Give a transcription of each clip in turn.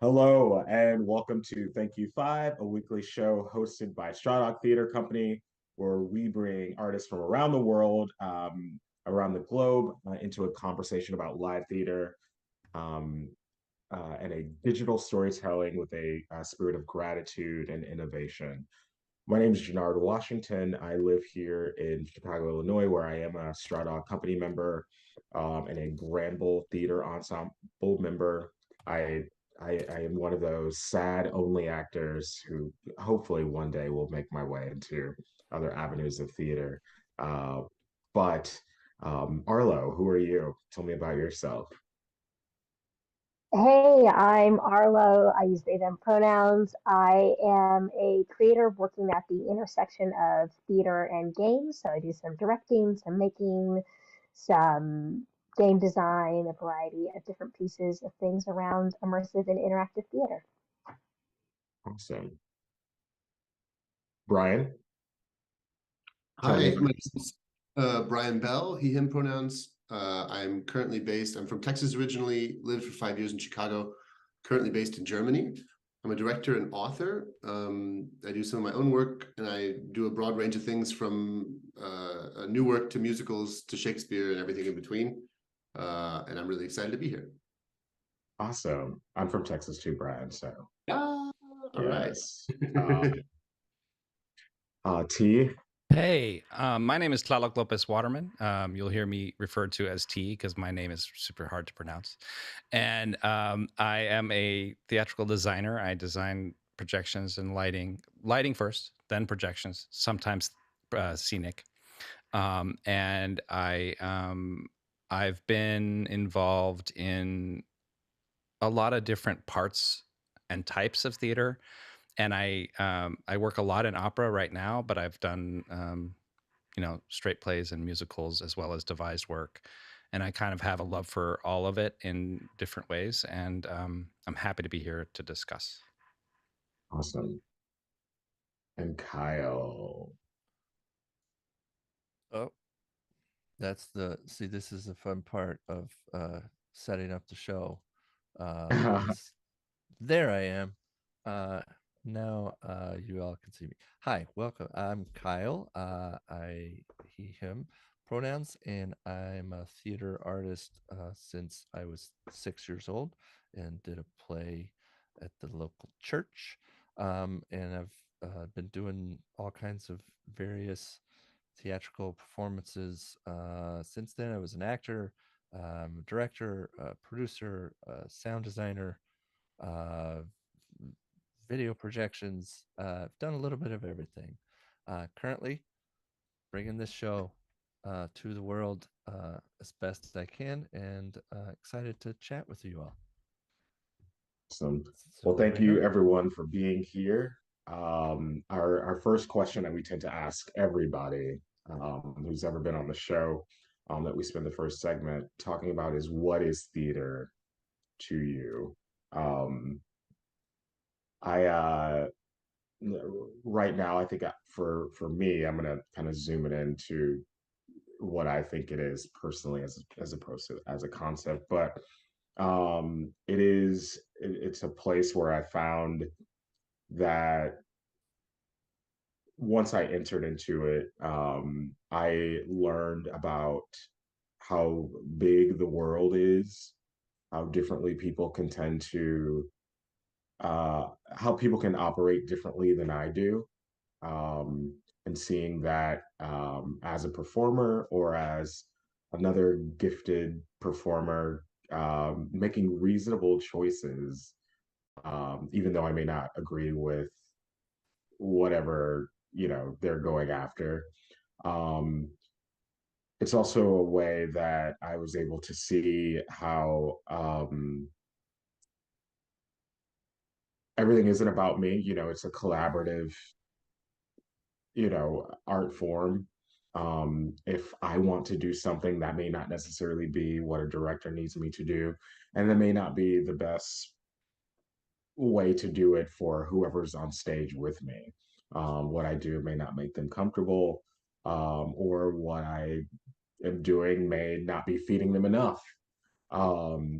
Hello and welcome to Thank You Five, a weekly show hosted by Straw Dog Theater Company, where we bring artists from around the world, around the globe, into a conversation about live theater um, and a digital storytelling with a spirit of gratitude and innovation. My name is Johnard Washington. I live here in Chicago, Illinois, where I am a Straw Dog Company member and a Granville Theater Ensemble member. I, I am one of those sad only actors who hopefully one day will make my way into other avenues of theater. Uh, but Arlo, who are you? Tell me about yourself. Hey, I'm Arlo. I use they, them pronouns. I am a creator working at the intersection of theater and games. So I do some directing, some making, some game design, a variety of different pieces of things around immersive and interactive theater. Awesome. Brian, tell me Hi, about my name is Brian Bell, he, him pronouns. I'm from Texas originally, lived for 5 years in Chicago, currently based in Germany. I'm a director and author. I do some of my own work and I do a broad range of things from new work to musicals to Shakespeare and everything in between. And I'm really excited to be here. awesome. I'm from Texas too, Brian. So Ah, all right. yes. T. Hey, my name is Tláloc López-Waterman. You'll hear me referred to as T because my name is super hard to pronounce. And I am a theatrical designer. I design projections and lighting first, then projections, sometimes scenic. And I've been involved in a lot of different parts and types of theater, and I work a lot in opera right now, but I've done straight plays and musicals as well as devised work, and I kind of have a love for all of it in different ways, and I'm happy to be here to discuss. Awesome. And Kyle. Oh, this is the fun part of setting up the show. Is there I am. Uh, now you all can see me. Hi, welcome. I'm Kyle. He, him pronouns, and I'm a theater artist since I was 6 years old and did a play at the local church. And I've been doing all kinds of various theatrical performances. Since then, I was an actor, director, producer, sound designer, uh, video projections. I've done a little bit of everything. Currently, bringing this show to the world as best as I can, and excited to chat with you all. Awesome. So Well, let thank me know. you everyone for being here. Our first question that we tend to ask everybody who's ever been on the show that we spend the first segment talking about is what is theater to you? Um, I right now I think for me I'm gonna kind of zoom it into what I think it is personally as opposed to as a concept, but it's a place where I found that once I entered into it, I learned about how big the world is, how differently people can tend to, how people can operate differently than I do. And seeing that as a performer or as another gifted performer, making reasonable choices, even though I may not agree with whatever they're going after. Um, it's also a way that I was able to see how everything isn't about me. It's a collaborative, art form. If I want to do something, that may not necessarily be what a director needs me to do, and that may not be the best way to do it for whoever's on stage with me. What I do may not make them comfortable, or what I am doing may not be feeding them enough.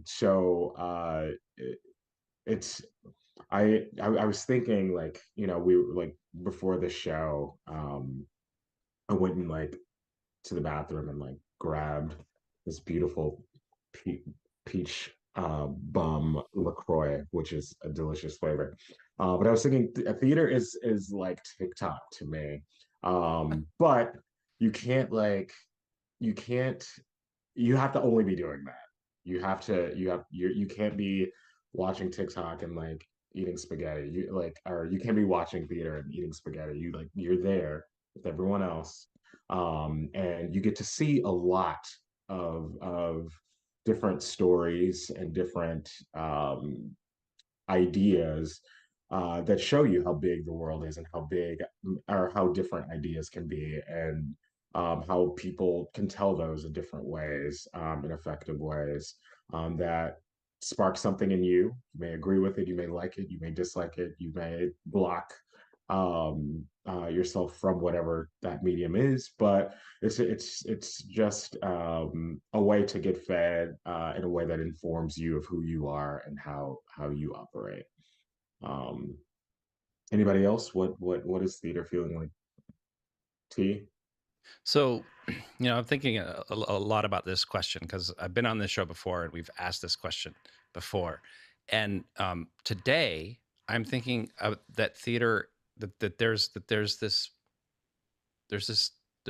So it, it's I was thinking, like, you know, we were like before the show, I went and like to the bathroom and like grabbed this beautiful pe peach bum LaCroix, which is a delicious flavor. But I was thinking theater is like TikTok to me. But you can't like you can't you have to only be doing that. You can't be watching TikTok and like eating spaghetti. You like or you can't be watching theater and eating spaghetti. You're there with everyone else. And you get to see a lot of different stories and different ideas that show you how big the world is and how big or how different ideas can be and how people can tell those in different ways, in effective ways that spark something in you. You may agree with it, you may like it, you may dislike it, you may block yourself from whatever that medium is, but it's just a way to get fed in a way that informs you of who you are and how you operate. Um, Anybody else? What is theater feeling like? T? So, I'm thinking a lot about this question because I've been on this show before and we've asked this question before. And today I'm thinking that theater that there's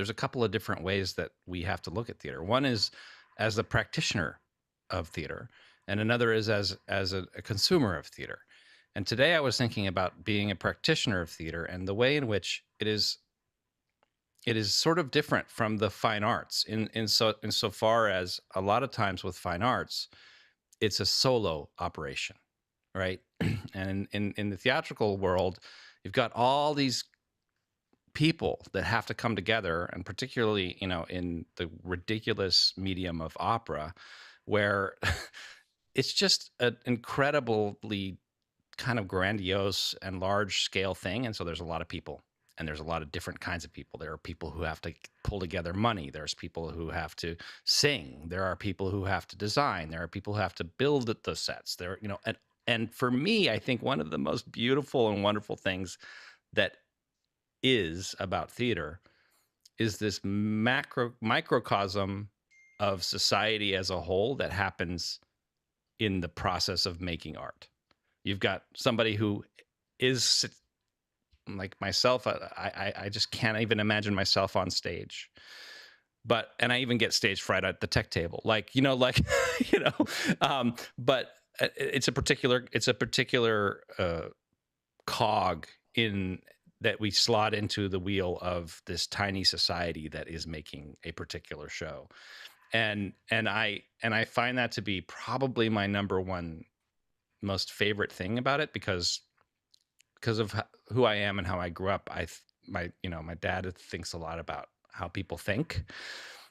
a couple of different ways that we have to look at theater. One is as a practitioner of theater, and another is as a consumer of theater. And today I was thinking about being a practitioner of theater and the way in which it is sort of different from the fine arts insofar as a lot of times with fine arts, it's a solo operation, right? And in the theatrical world, you've got all these people that have to come together, and particularly, in the ridiculous medium of opera, where it's just an incredibly kind of grandiose and large scale thing. And so there's a lot of people and there's a lot of different kinds of people. There are people who have to pull together money. There's people who have to sing. There are people who have to design. There are people who have to build the sets. There, and for me, I think one of the most beautiful and wonderful things that is about theater is this microcosm of society as a whole that happens in the process of making art. You've got somebody who is like myself. I just can't even imagine myself on stage. And I even get stage fright at the tech table, but it's a particular cog in that we slot into the wheel of this tiny society that is making a particular show. And I find that to be probably my number one most favorite thing about it because of who I am and how I grew up. My dad thinks a lot about how people think.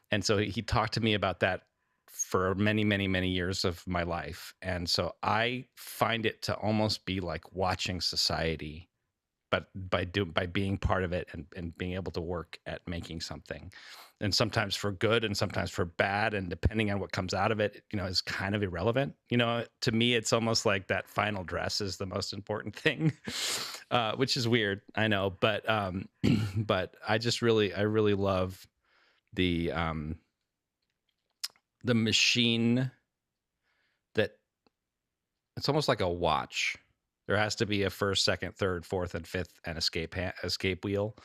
And so he talked to me about that for many, many, many years of my life. And so I find it to almost be like watching society, but by being part of it and being able to work at making something, and sometimes for good and sometimes for bad, and depending on what comes out of it, is kind of irrelevant. To me, it's almost like that final dress is the most important thing, which is weird, I know, but but I really love the machine that it's almost like a watch. There has to be a first, second, third, fourth, and fifth, and escape wheel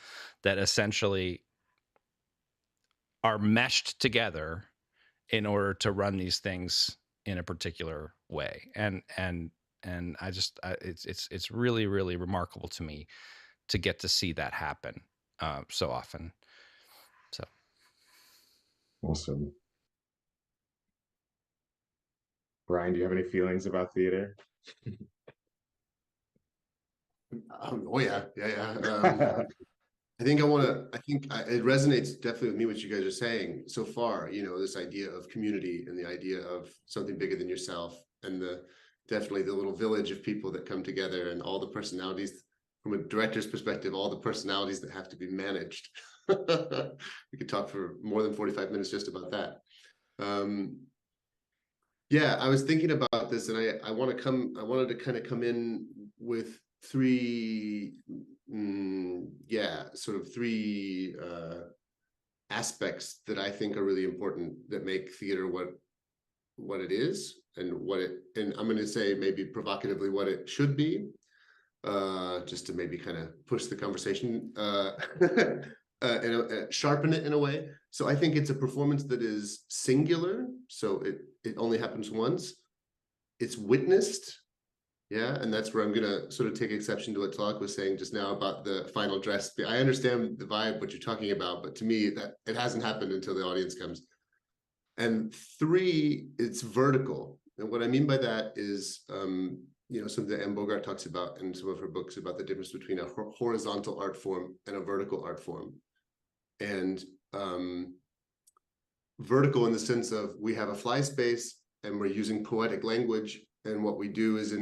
that essentially are meshed together in order to run these things in a particular way. And it's really, really remarkable to me to get to see that happen so often. So awesome. Brian, do you have any feelings about theater? Oh yeah. I think it resonates definitely with me, what you guys are saying so far, this idea of community and the idea of something bigger than yourself, and definitely the little village of people that come together, and all the personalities from a director's perspective, all the personalities that have to be managed. We could talk for more than 45 minutes just about that. Yeah, I was thinking about this, and I wanted to kind of come in with three, sort of three aspects that I think are really important that make theater what it is, and I'm going to say maybe provocatively what it should be, just to maybe kind of push the conversation and sharpen it in a way. So I think it's a performance that is singular, so it only happens once. It's witnessed, yeah, and that's where I'm gonna sort of take exception to what Tláloc was saying just now about the final dress. I understand the vibe, what you're talking about, but to me that it hasn't happened until the audience comes. And three, it's vertical, and what I mean by that is something that M. Bogart talks about in some of her books about the difference between a horizontal art form and a vertical art form. And vertical in the sense of we have a fly space and we're using poetic language, and what we do is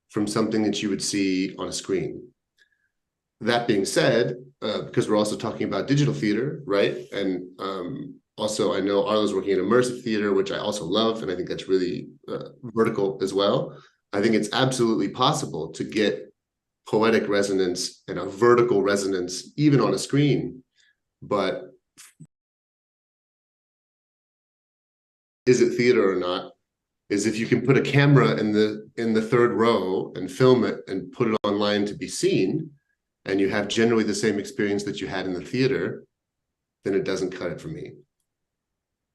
from something that you would see on a screen. That being said, because we're also talking about digital theater, right? And also I know Arlo's working in immersive theater, which I also love, and I think that's really vertical as well. I think it's absolutely possible to get poetic resonance and a vertical resonance even on a screen, but is it theater or not is if you can put a camera in the third row and film it and put it online to be seen, and you have generally the same experience that you had in the theater, then it doesn't cut it for me.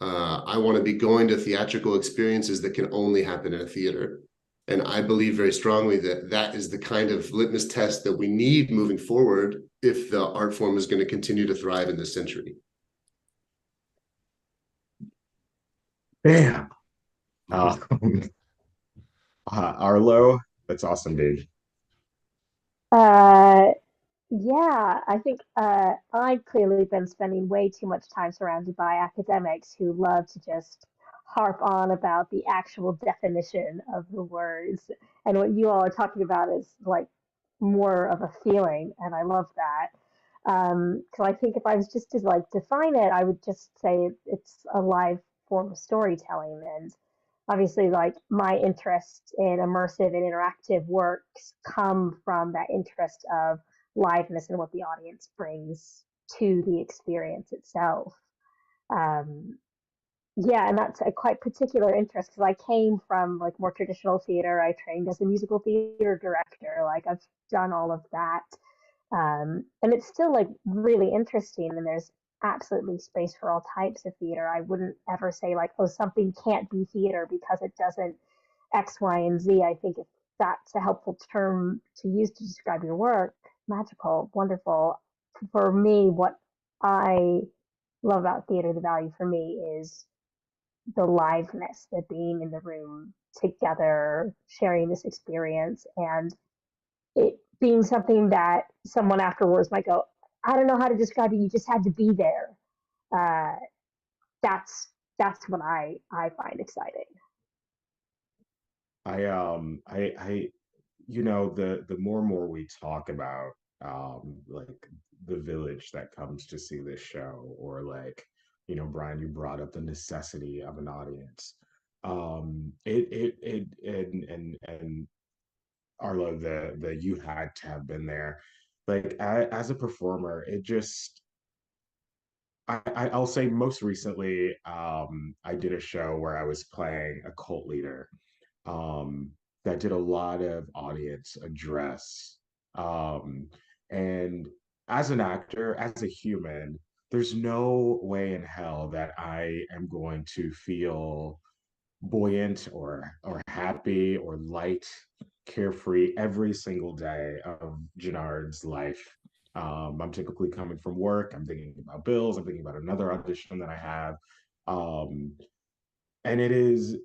I want to be going to theatrical experiences that can only happen in a theater. And I believe very strongly that that is the kind of litmus test that we need moving forward if the art form is going to continue to thrive in this century. Bam. Arlo, that's awesome, dude. Yeah, I think I've clearly been spending way too much time surrounded by academics who love to just harp on about the actual definition of the words. And what you all are talking about is like more of a feeling, and I love that. So I think if I was just to like define it, I would just say it's a live form of storytelling. And obviously, like my interest in immersive and interactive works come from that interest of liveness and what the audience brings to the experience itself. Um, yeah, and that's a quite particular interest because I came from like more traditional theater. I trained as a musical theater director. Like I've done all of that. And it's still like really interesting, and there's absolutely space for all types of theater. I wouldn't ever say like, oh, something can't be theater because it doesn't X, Y, and Z. I think if that's a helpful term to use to describe your work, magical, wonderful. For me, what I love about theater, the value for me is the liveness, the being in the room together, sharing this experience, and it being something that someone afterwards might go, I don't know how to describe it. You just had to be there. Uh, that's what I find exciting. I the more and more we talk about like the village that comes to see this show, or like, Brian, you brought up the necessity of an audience. And Arlo, the you had to have been there. Like as a performer, it just I'll say most recently, I did a show where I was playing a cult leader, um, that did a lot of audience address. Um, and as an actor, as a human, there's no way in hell that I am going to feel buoyant or happy or light, carefree every single day of Johnard's life. I'm typically coming from work. I'm thinking about bills. I'm thinking about another audition that I have. Um, and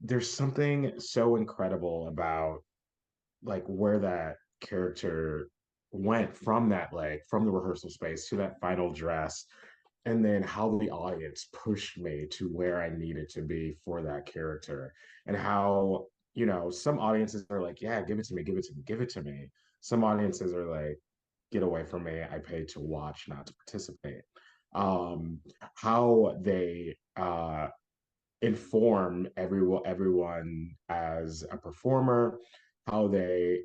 there's something so incredible about like where that character went from that, like from the rehearsal space to that final dress, and then how the audience pushed me to where I needed to be for that character, and how, some audiences are like, yeah, give it to me, give it to me, give it to me. Some audiences are like, get away from me, I paid to watch, not to participate. how they inform everyone as a performer, how they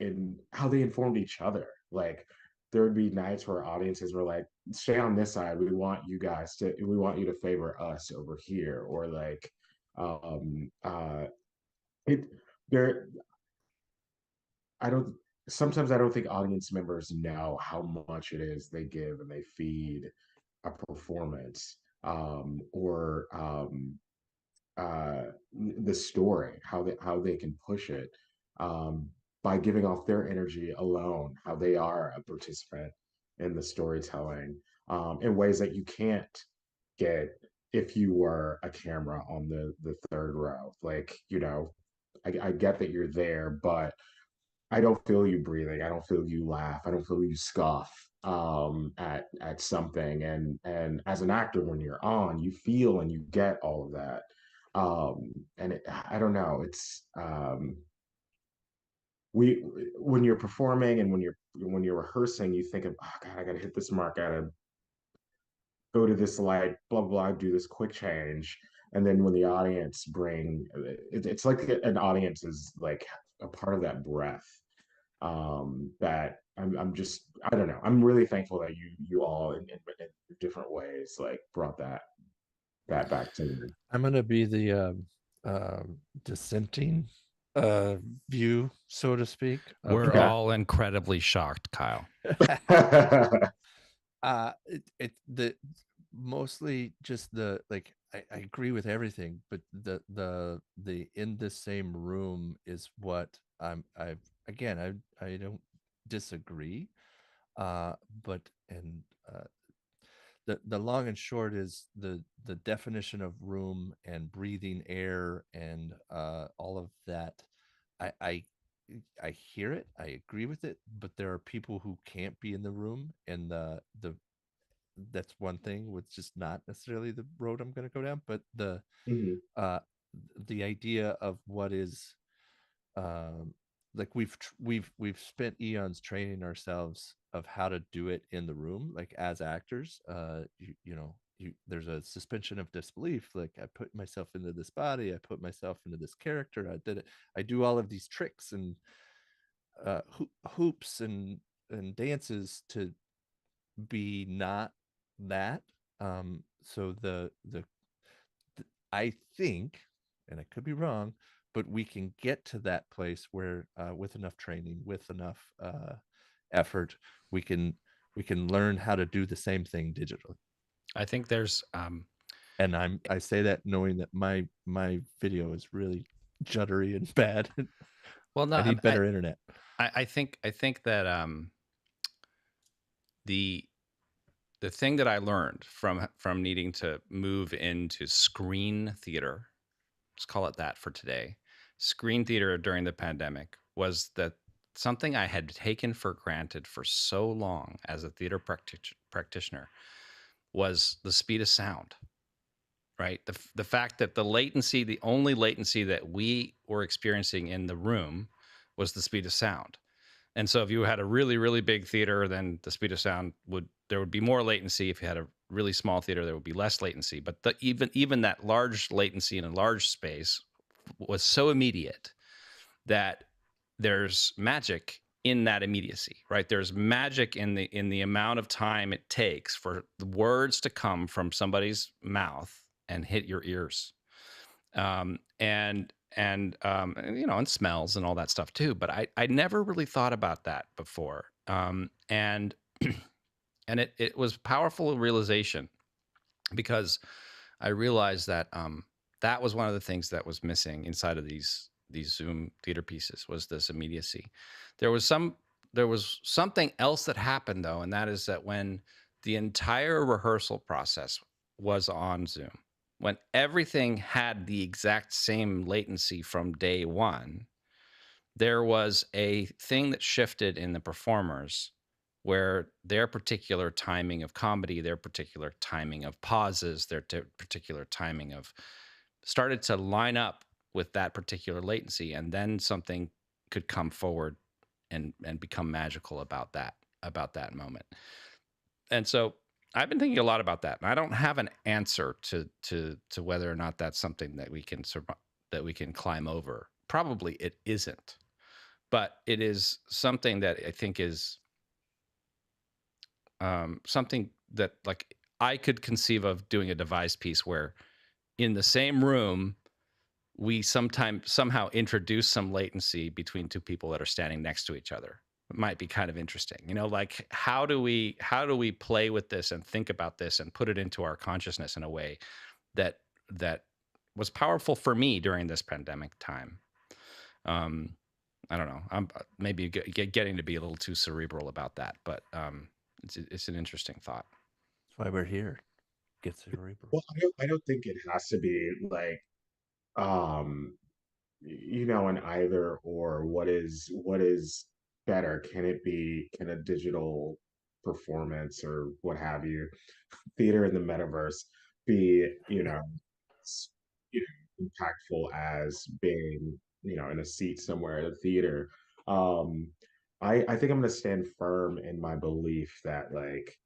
informed each other. Like there would be nights where audiences were like, stay on this side, we want you to favor us over here, or like it there I don't sometimes I don't think audience members know how much it is they give and they feed a performance, or uh, the story, how they can push it, um, by giving off their energy alone, how they are a participant in the storytelling, in ways that you can't get if you were a camera on the third row. Like, I get that you're there, but I don't feel you breathing. I don't feel you laugh. I don't feel you scoff, at something. And as an actor, when you're on, you feel and you get all of that. I don't know. It's we when you're performing and when you're rehearsing, you think of, oh God, I gotta hit this mark. I gotta go to this light, blah blah blah, do this quick change. And then when the audience it's like an audience is like a part of that breath, that I'm just, I don't know, I'm really thankful that you all in different ways like brought that back to me. I'm gonna be the dissenting view, so to speak. We're Okay. all incredibly shocked, Kyle. The mostly just the like I agree with everything, but the in the same room is what I don't disagree, but and the long and short is the definition of room and breathing air and all of that. I I hear it, I agree with it, but there are people who can't be in the room, and the that's one thing, which is not necessarily the road I'm going to go down. But Mhm. uh the idea of what is, um like we've spent eons training ourselves of how to do it in the room, like as actors. There's a suspension of disbelief, like I put myself into this body, I put myself into this character, I did it, I do all of these tricks and hoops and dances to be not that. So I think, and I could be wrong, but we can get to that place where, with enough training, with enough effort, we can learn how to do the same thing digitally. I think there's And I say that knowing that my video is really juddery and bad. well, no, I need better internet. I think that the thing that I learned from needing to move into screen theater, let's call it that for today, screen theater during the pandemic, was that something I had taken for granted for so long as a theater practitioner was the speed of sound, right? The fact that the only latency that we were experiencing in the room was the speed of sound. And so if you had a really, really big theater, then the speed of sound there would be more latency. If you had a really small theater, there would be less latency. But even that large latency in a large space was so immediate that there's magic in that immediacy, right? There's magic in the amount of time it takes for the words to come from somebody's mouth and hit your ears. And smells and all that stuff too. But I never really thought about that before. And it was a powerful realization, because I realized that that was one of the things that was missing inside of these Zoom theater pieces, was this immediacy. There was something else that happened though, and that is that when the entire rehearsal process was on Zoom, when everything had the exact same latency from day one, there was a thing that shifted in the performers, where their particular timing of comedy, their particular timing of pauses, their particular timing of started to line up with that particular latency, and then something could come forward and become magical about that moment. And so I've been thinking a lot about that, and I don't have an answer to whether or not that's something that we can that we can climb over. Probably it isn't, but it is something that I think is something that, like, I could conceive of doing a device piece where in the same room we somehow introduce some latency between two people that are standing next to each other. It might be kind of interesting, you know, like how do we play with this and think about this and put it into our consciousness in a way that was powerful for me during this pandemic time. I don't know. I'm maybe getting to be a little too cerebral about that, but it's an interesting thought. That's why we're here. Get cerebral. Well, I don't think it has to be like, you know, an either or. What is better? Can a digital performance or what have you, theater in the metaverse, be, you know, you know, impactful as being, you know, in a seat somewhere at a theater? Um, I think I'm going to stand firm in my belief that, like,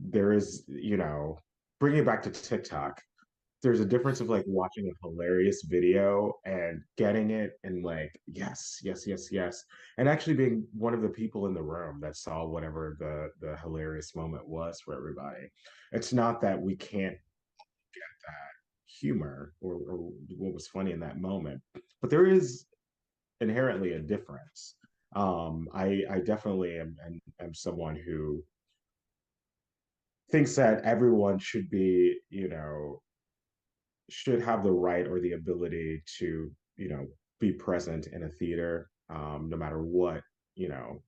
there is, you know, bringing it back to TikTok, there's a difference of like watching a hilarious video and getting it and like, yes, yes, yes, yes, and actually being one of the people in the room that saw whatever the hilarious moment was for everybody. It's not that we can't get that humor or what was funny in that moment, but there is inherently a difference. I definitely am someone who thinks that everyone should be, you know, should have the right or the ability to, you know, be present in a theater, no matter what, you know,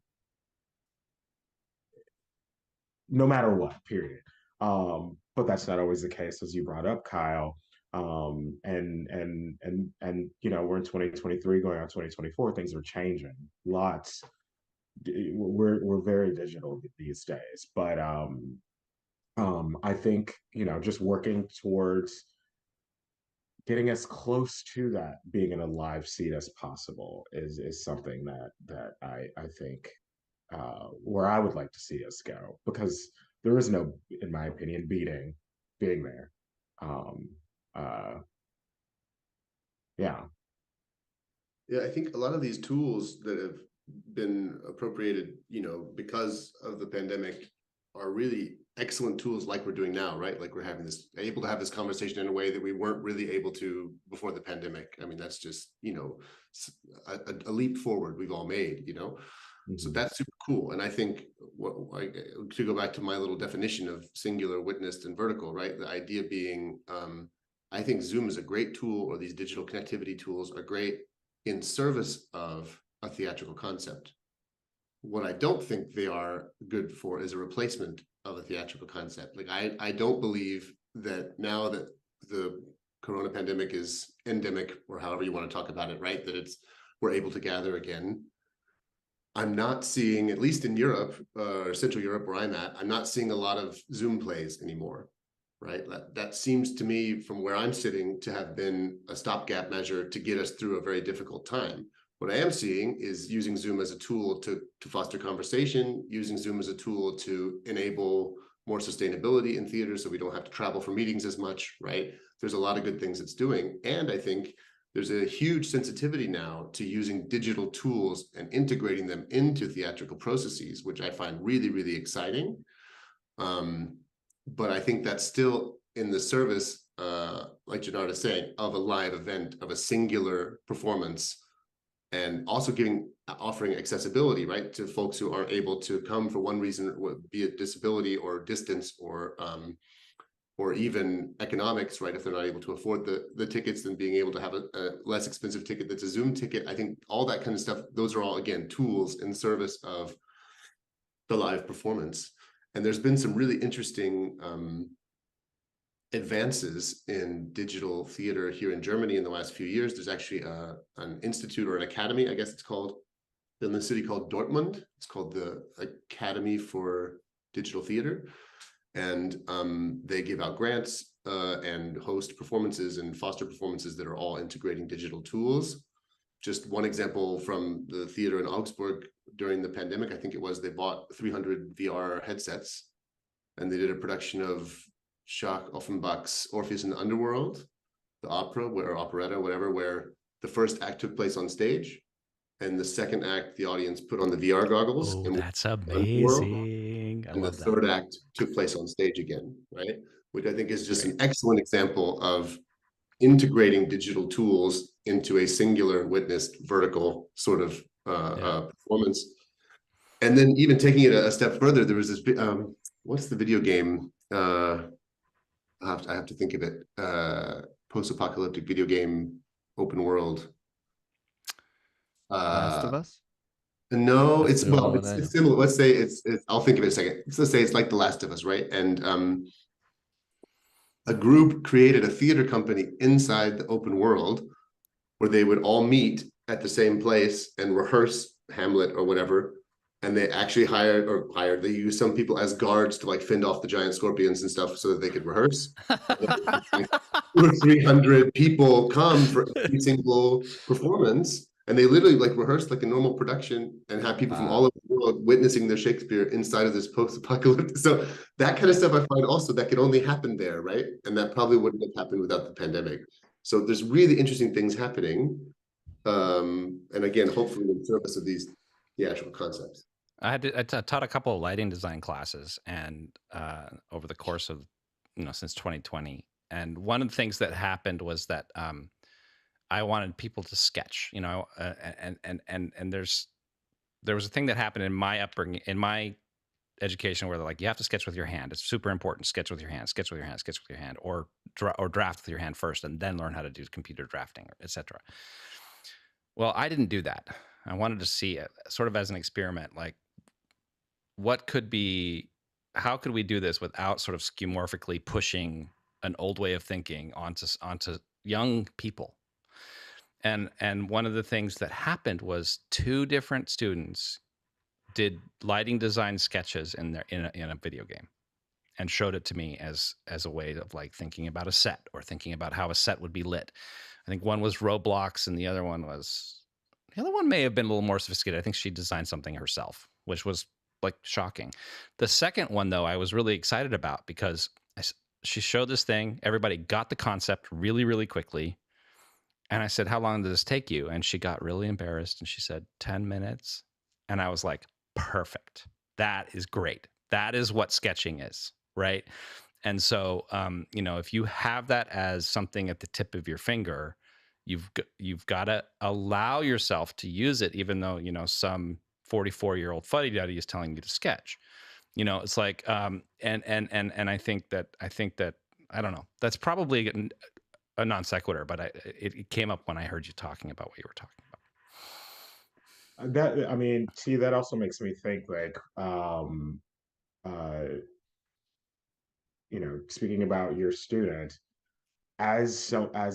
no matter what, period. But that's not always the case, as you brought up, Kyle. And you know, we're in 2023 going on 2024, things are changing. Lots. We're very digital these days, but I think, you know, just working towards getting as close to that being in a live seat as possible is something that I think where I would like to see us go, because there is no, in my opinion, beating being there. Um, uh, yeah. Yeah, I think a lot of these tools that have been appropriated, you know, because of the pandemic are really excellent tools, like we're doing now, right? Like we're able to have this conversation in a way that we weren't really able to before the pandemic. I mean, that's just, you know, a leap forward we've all made, you know? So that's super cool. And I think to go back to my little definition of singular, witnessed, and vertical, right? The idea being, I think Zoom is a great tool, or these digital connectivity tools are great in service of a theatrical concept. What I don't think they are good for is a replacement of a theatrical concept. Like I don't believe that now that the corona pandemic is endemic, or however you want to talk about it, right? That we're able to gather again. I'm not seeing, at least in Europe, or Central Europe where I'm at, I'm not seeing a lot of Zoom plays anymore, right? That seems to me, from where I'm sitting, to have been a stopgap measure to get us through a very difficult time. What I am seeing is using Zoom as a tool to foster conversation, using Zoom as a tool to enable more sustainability in theater so we don't have to travel for meetings as much, right? There's a lot of good things it's doing. And I think there's a huge sensitivity now to using digital tools and integrating them into theatrical processes, which I find really, really exciting. But I think that's still in the service, like Johnard is saying, of a live event, of a singular performance, and also offering accessibility, right, to folks who aren't able to come for one reason, be it disability or distance or even economics, right? If they're not able to afford the tickets, then being able to have a less expensive ticket that's a Zoom ticket. I think all that kind of stuff, those are all, again, tools in service of the live performance. And there's been some really interesting advances in digital theater here in Germany in the last few years. There's actually an institute, or an academy, I guess it's called, in the city called Dortmund. It's called the Academy for Digital Theater. And they give out grants and host performances and foster performances that are all integrating digital tools. Just one example from the theater in Augsburg during the pandemic, I think it was, they bought 300 VR headsets and they did a production of Jacques Offenbach's Orpheus in the Underworld, the opera, or operetta, whatever, where the first act took place on stage, and the second act, the audience put on the VR goggles. Oh, And that's amazing. I and the love that. third act took place on stage again, right? Which I think is just Great. an excellent example of integrating digital tools into a singular witnessed vertical sort of performance. And then even taking it a step further, there was this, what's the video game? I have to think of it. Post-apocalyptic video game, open world. Last of Us? No, That's it's the only well, one I know. it's similar. Let's say it's I'll think of it in a second. Let's say it's like The Last of Us, right? And a group created a theater company inside the open world where they would all meet at the same place and rehearse Hamlet or whatever. And they actually they used some people as guards to like fend off the giant scorpions and stuff so that they could rehearse. Like 200 or 300 people come for every single performance. And they literally like rehearsed like a normal production and have people from all over the world witnessing their Shakespeare inside of this post-apocalyptic. So that kind of stuff I find also that could only happen there, right? And that probably wouldn't have happened without the pandemic. So there's really interesting things happening. And again, hopefully in service of these theatrical concepts. I taught a couple of lighting design classes, and over the course of since 2020, and one of the things that happened was that I wanted people to sketch, and there was a thing that happened in my upbringing, in my education, where they're like, you have to sketch with your hand. It's super important. Sketch with your hand. Sketch with your hand. Sketch with your hand, or draft with your hand first, and then learn how to do computer drafting, etc. Well, I didn't do that. I wanted to see it sort of as an experiment, like how could we do this without sort of skeuomorphically pushing an old way of thinking onto young people. And one of the things that happened was 2 different students did lighting design sketches in a video game and showed it to me as a way of like thinking about a set or thinking about how a set would be lit. I think one was Roblox and the other one may have been a little more sophisticated. I think she designed something herself, which was like shocking. The second one though, I was really excited about because she showed this thing. Everybody got the concept really, really quickly. And I said, how long did this take you? And she got really embarrassed and she said 10 minutes. And I was like, perfect. That is great. That is what sketching is, right? And so, if you have that as something at the tip of your finger, you've got to allow yourself to use it, even though, some 44-year-old fuddy-duddy is telling you to sketch. It's like, and I think that, I don't know, that's probably a non sequitur, but it came up when I heard you talking about what you were talking about. That also makes me think like, speaking about your student, as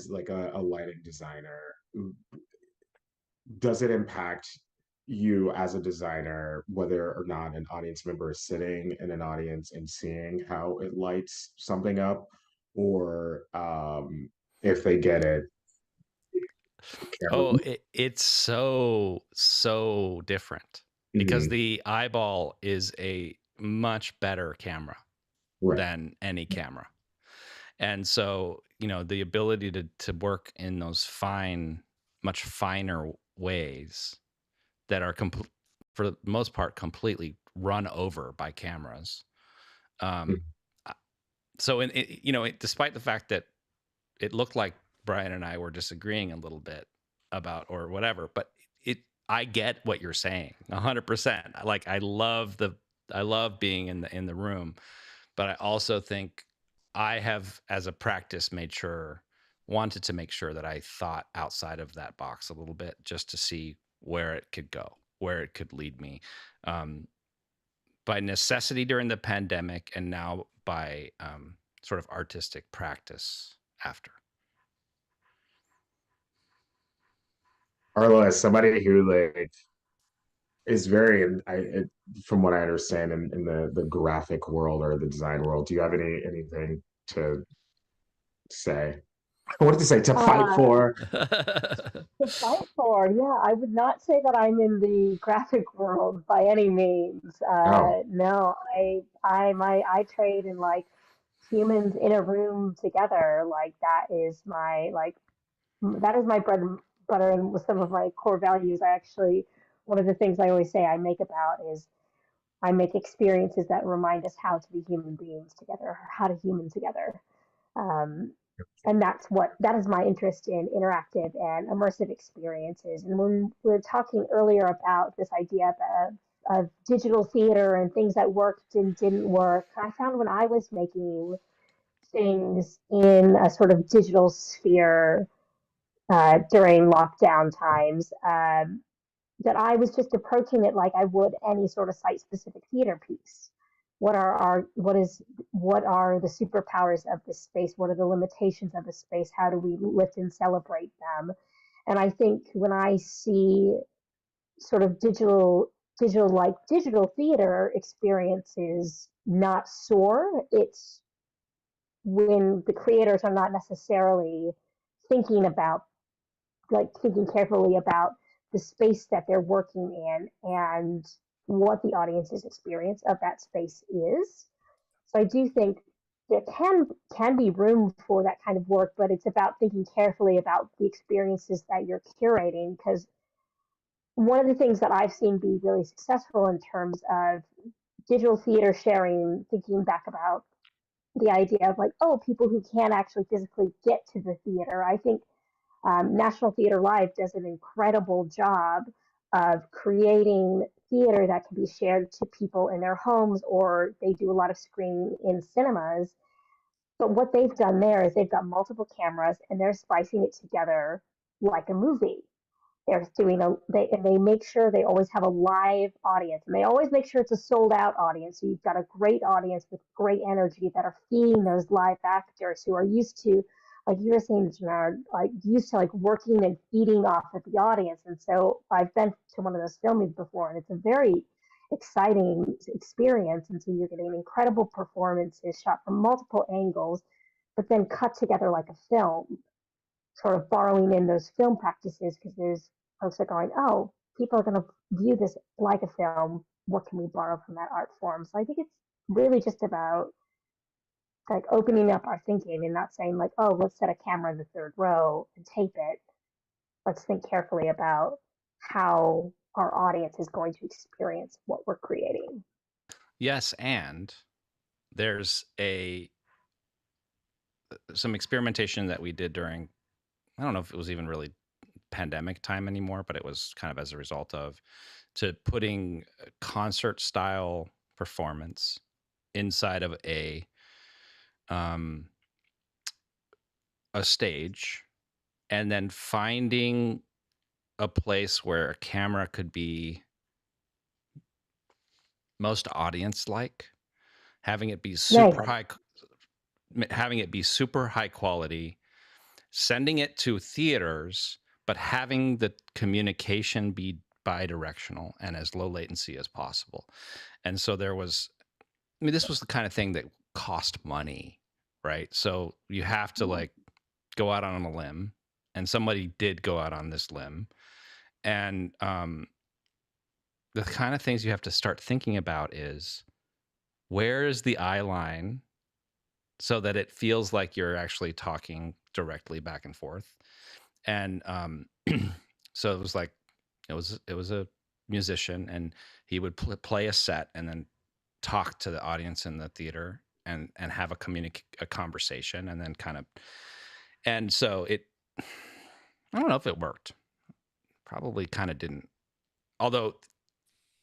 like a lighting designer, does it impact you as a designer whether or not an audience member is sitting in an audience and seeing how it lights something up, or if they get it? Oh, it's so different because the eyeball is a much better camera than any camera. And so, the ability to work in those much finer ways that are for the most part completely run over by cameras. So despite the fact that it looked like Brian and I were disagreeing a little bit about or whatever, but I get what you're saying 100%. Like I love being in the room, but I also think I have, as a practice, wanted to make sure that I thought outside of that box a little bit, just to see where it could go, where it could lead me. By necessity during the pandemic, and now by sort of artistic practice after. Arlo, as somebody who like is very, from what I understand, in the graphic world or the design world, do you have anything to say? What did you say? To fight for? To fight for, yeah, I would not say that I'm in the graphic world by any means. Oh, No, I trade in like humans in a room together. Like that is my bread and butter and with some of my core values. I actually one of the things I always say I make about is I make experiences that remind us how to be human beings together, how to human together. Um, and that is my interest in interactive and immersive experiences. And when we were talking earlier about this idea of digital theater and things that worked and didn't work, I found when I was making things in a sort of digital sphere during lockdown times, that I was just approaching it like I would any sort of site specific theater piece. What are the superpowers of this space? What are the limitations of the space? How do we lift and celebrate them? And I think when I see sort of digital theater experiences not soar, it's when the creators are not necessarily thinking about thinking carefully about the space that they're working in and what the audience's experience of that space is. So I do think there can be room for that kind of work, but it's about thinking carefully about the experiences that you're curating. Because one of the things that I've seen be really successful in terms of digital theater sharing, thinking back about the idea of like, oh, people who can't actually physically get to the theater. I think National Theater Live does an incredible job of creating theater that can be shared to people in their homes, or they do a lot of screening in cinemas. But what they've done there is they've got multiple cameras and they're splicing it together like a movie. They're doing they make sure they always have a live audience, and they always make sure it's a sold out audience. So you've got a great audience with great energy that are feeding those live actors who are used to, like you were saying, Johnard, like used to like working and feeding off of the audience. And so I've been to one of those filmings before, and it's a very exciting experience. And so you're getting incredible performances shot from multiple angles, but then cut together like a film, sort of borrowing in those film practices, because there's folks are going, oh, people are going to view this like a film. What can we borrow from that art form? So I think it's really just about like opening up our thinking and not saying like, oh, let's set a camera in the third row and tape it. Let's think carefully about how our audience is going to experience what we're creating. Yes, and there's some experimentation that we did during, I don't know if it was even really pandemic time anymore, but it was kind of as a result of to putting concert style performance inside of a stage, and then finding a place where a camera could be most audience like, having it be super high, having it be super high quality, sending it to theaters, but having the communication be bi-directional and as low latency as possible. And so there was, I mean, this was the kind of thing that cost money, right? So you have to like go out on a limb, and somebody did go out on this limb. And the kind of things you have to start thinking about is, where is the eye line so that it feels like you're actually talking directly back and forth? And so it was like, it was a musician, and he would play a set and then talk to the audience in the theater and have a conversation, and then kind of, and so I don't know if it worked. Probably kind of didn't, although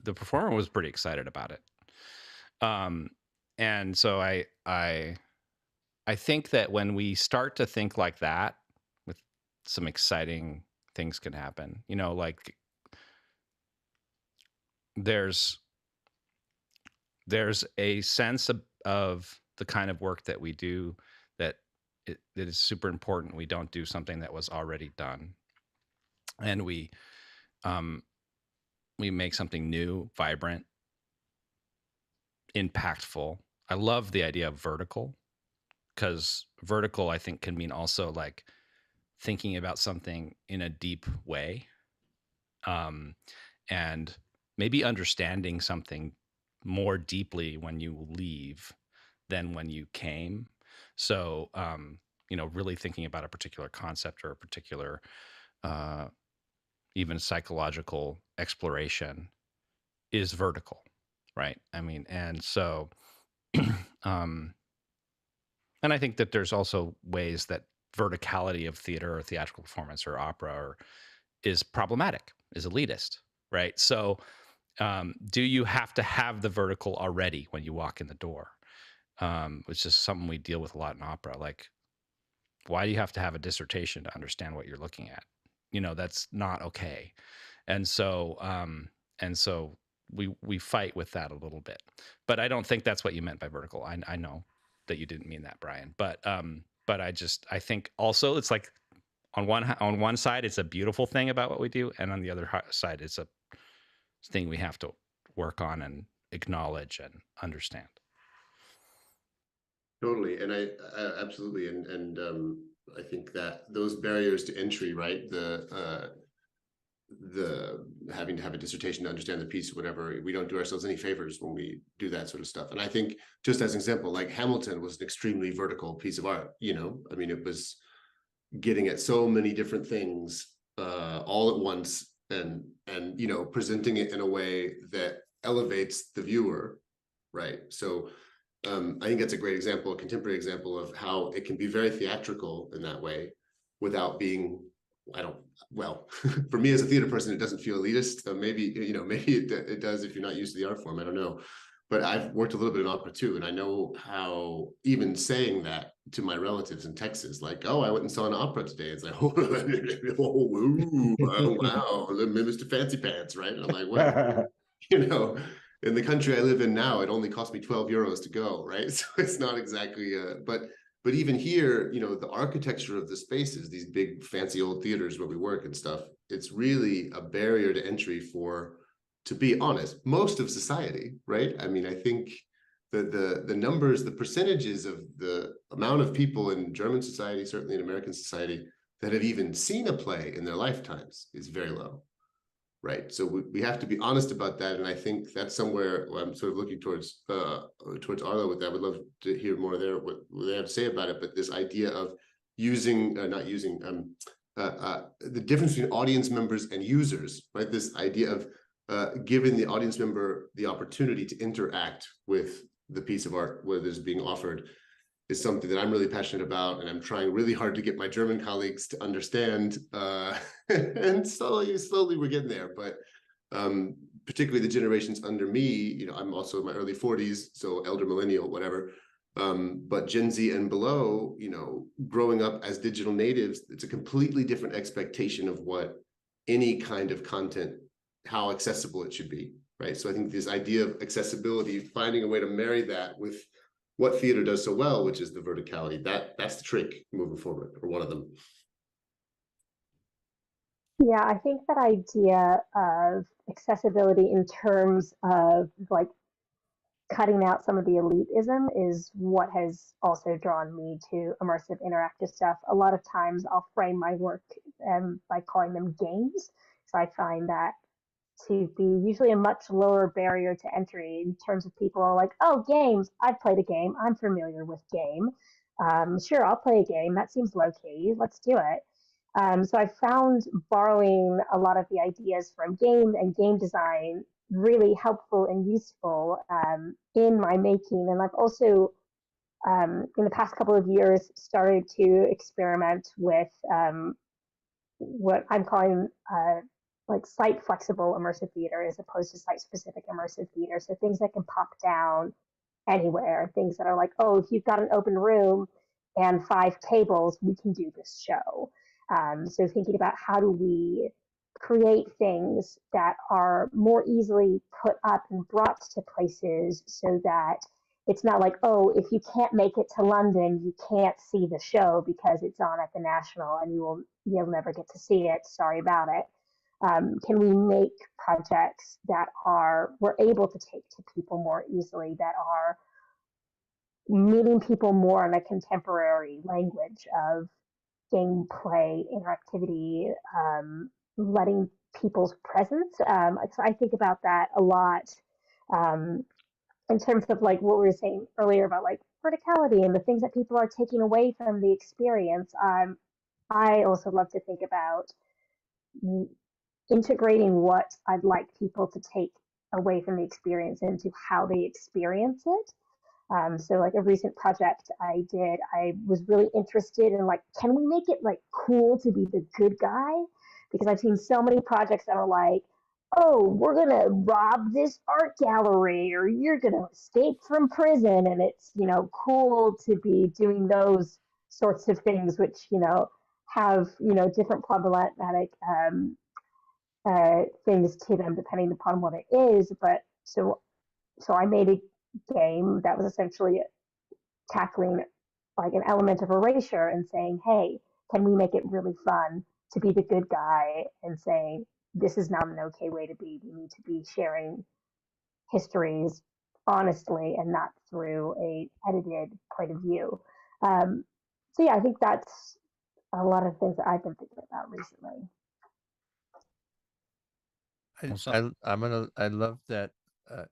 the performer was pretty excited about it. And so I think that when we start to think like that, with some exciting things can happen. You know, like there's a sense of the kind of work that we do that that is super important. We don't do something that was already done, and we make something new, vibrant, impactful. I love the idea of vertical, because vertical, I think, can mean also like thinking about something in a deep way, and maybe understanding something more deeply when you leave than when you came. So, really thinking about a particular concept or a particular, even psychological exploration is vertical, right? I mean, and so, and I think that there's also ways that verticality of theater or theatrical performance or opera is problematic, is elitist, right? So, do you have to have the vertical already when you walk in the door? Which is something we deal with a lot in opera. Like, why do you have to have a dissertation to understand what you're looking at? That's not okay. And so, we fight with that a little bit. But I don't think that's what you meant by vertical. I know that you didn't mean that, Brian. But I think also it's like on one side it's a beautiful thing about what we do, and on the other side it's a thing we have to work on and acknowledge and understand. Totally, and I absolutely, and I think that those barriers to entry, right? The having to have a dissertation to understand the piece, whatever, we don't do ourselves any favors when we do that sort of stuff. And I think, just as an example, like Hamilton was an extremely vertical piece of art. I mean, it was getting at so many different things all at once, and presenting it in a way that elevates the viewer, right? So I think that's a great example, a contemporary example of how it can be very theatrical in that way without being, for me as a theater person, it doesn't feel elitist. Maybe it does if you're not used to the art form, I don't know. But I've worked a little bit in opera too, and I know how even saying that to my relatives in Texas, like, oh, I went and saw an opera today. It's like, oh, wow, Mr. Fancy Pants, right? And I'm like, well, in the country I live in now, it only cost me 12 euros to go, right? So it's not exactly, but even here, the architecture of the spaces, these big fancy old theaters where we work and stuff, it's really a barrier to entry for, to be honest, most of society, right? I mean, I think the numbers, the percentages of the amount of people in German society, certainly in American society, that have even seen a play in their lifetimes is very low. Right. So we have to be honest about that. And I think that's somewhere I'm sort of looking towards Arlo with that. I would love to hear more there, what they have to say about it. But this idea of using, not using, the difference between audience members and users, right? This idea of giving the audience member the opportunity to interact with the piece of art, whether it's being offered, is something that I'm really passionate about, and I'm trying really hard to get my German colleagues to understand. And slowly we're getting there. But particularly the generations under me, I'm also in my early 40s, so elder millennial, whatever. But Gen Z and below, growing up as digital natives, it's a completely different expectation of what any kind of content, how accessible it should be, right? So I think this idea of accessibility, finding a way to marry that with what theater does so well, which is the verticality, that's the trick moving forward, or one of them. Yeah, I think that idea of accessibility in terms of like cutting out some of the elitism is what has also drawn me to immersive interactive stuff. A lot of times I'll frame my work by calling them games. So I find that to be usually a much lower barrier to entry in terms of people are like, oh, games, I've played a game, I'm familiar with game. Sure, I'll play a game, that seems low key, let's do it. So I found borrowing a lot of the ideas from game and game design really helpful and useful in my making. And I've also, in the past couple of years, started to experiment with what I'm calling like site flexible immersive theater as opposed to site specific immersive theater. So things that can pop down anywhere, things that are like, oh, if you've got an open room and 5 tables, we can do this show. So thinking about how do we create things that are more easily put up and brought to places so that it's not like, oh, if you can't make it to London, you can't see the show because it's on at the National and you'll never get to see it. Sorry about it. Can we make projects that we're able to take to people more easily, that are meeting people more in a contemporary language of gameplay, interactivity, letting people's presence. So I think about that a lot in terms of like what we were saying earlier about like verticality and the things that people are taking away from the experience. I also love to think about integrating what I'd like people to take away from the experience into how they experience it. So like a recent project I did, I was really interested in like, can we make it like cool to be the good guy? Because I've seen so many projects that are like, oh, we're gonna rob this art gallery, or you're gonna escape from prison, and it's cool to be doing those sorts of things, which have different problematic things to them depending upon what it is. But so I made a game that was essentially tackling like an element of erasure and saying, hey, can we make it really fun to be the good guy and saying this is not an okay way to be. We need to be sharing histories honestly and not through a edited point of view. So yeah, I think that's a lot of things that I've been thinking about recently. I love that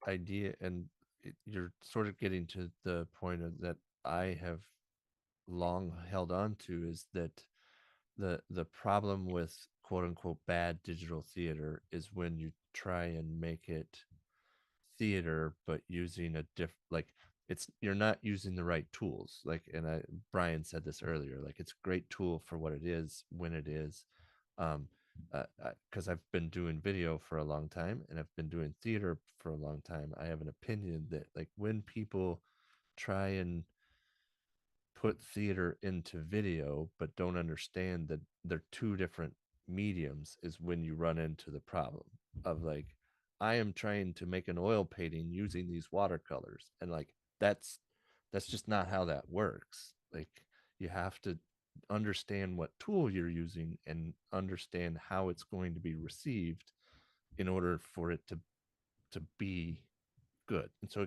idea, and you're sort of getting to the point of that I have long held on to, is that the problem with quote unquote bad digital theater is when you try and make it theater but using a you're not using the right tools. Like, and Brian said this earlier, like it's a great tool for what it is when it is. Because I've been doing video for a long time and I've been doing theater for a long time, I have an opinion that like when people try and put theater into video but don't understand that they're two different mediums is when you run into the problem of like, I am trying to make an oil painting using these watercolors, and like that's just not how that works. Like you have to understand what tool you're using and understand how it's going to be received in order for it to be good. And so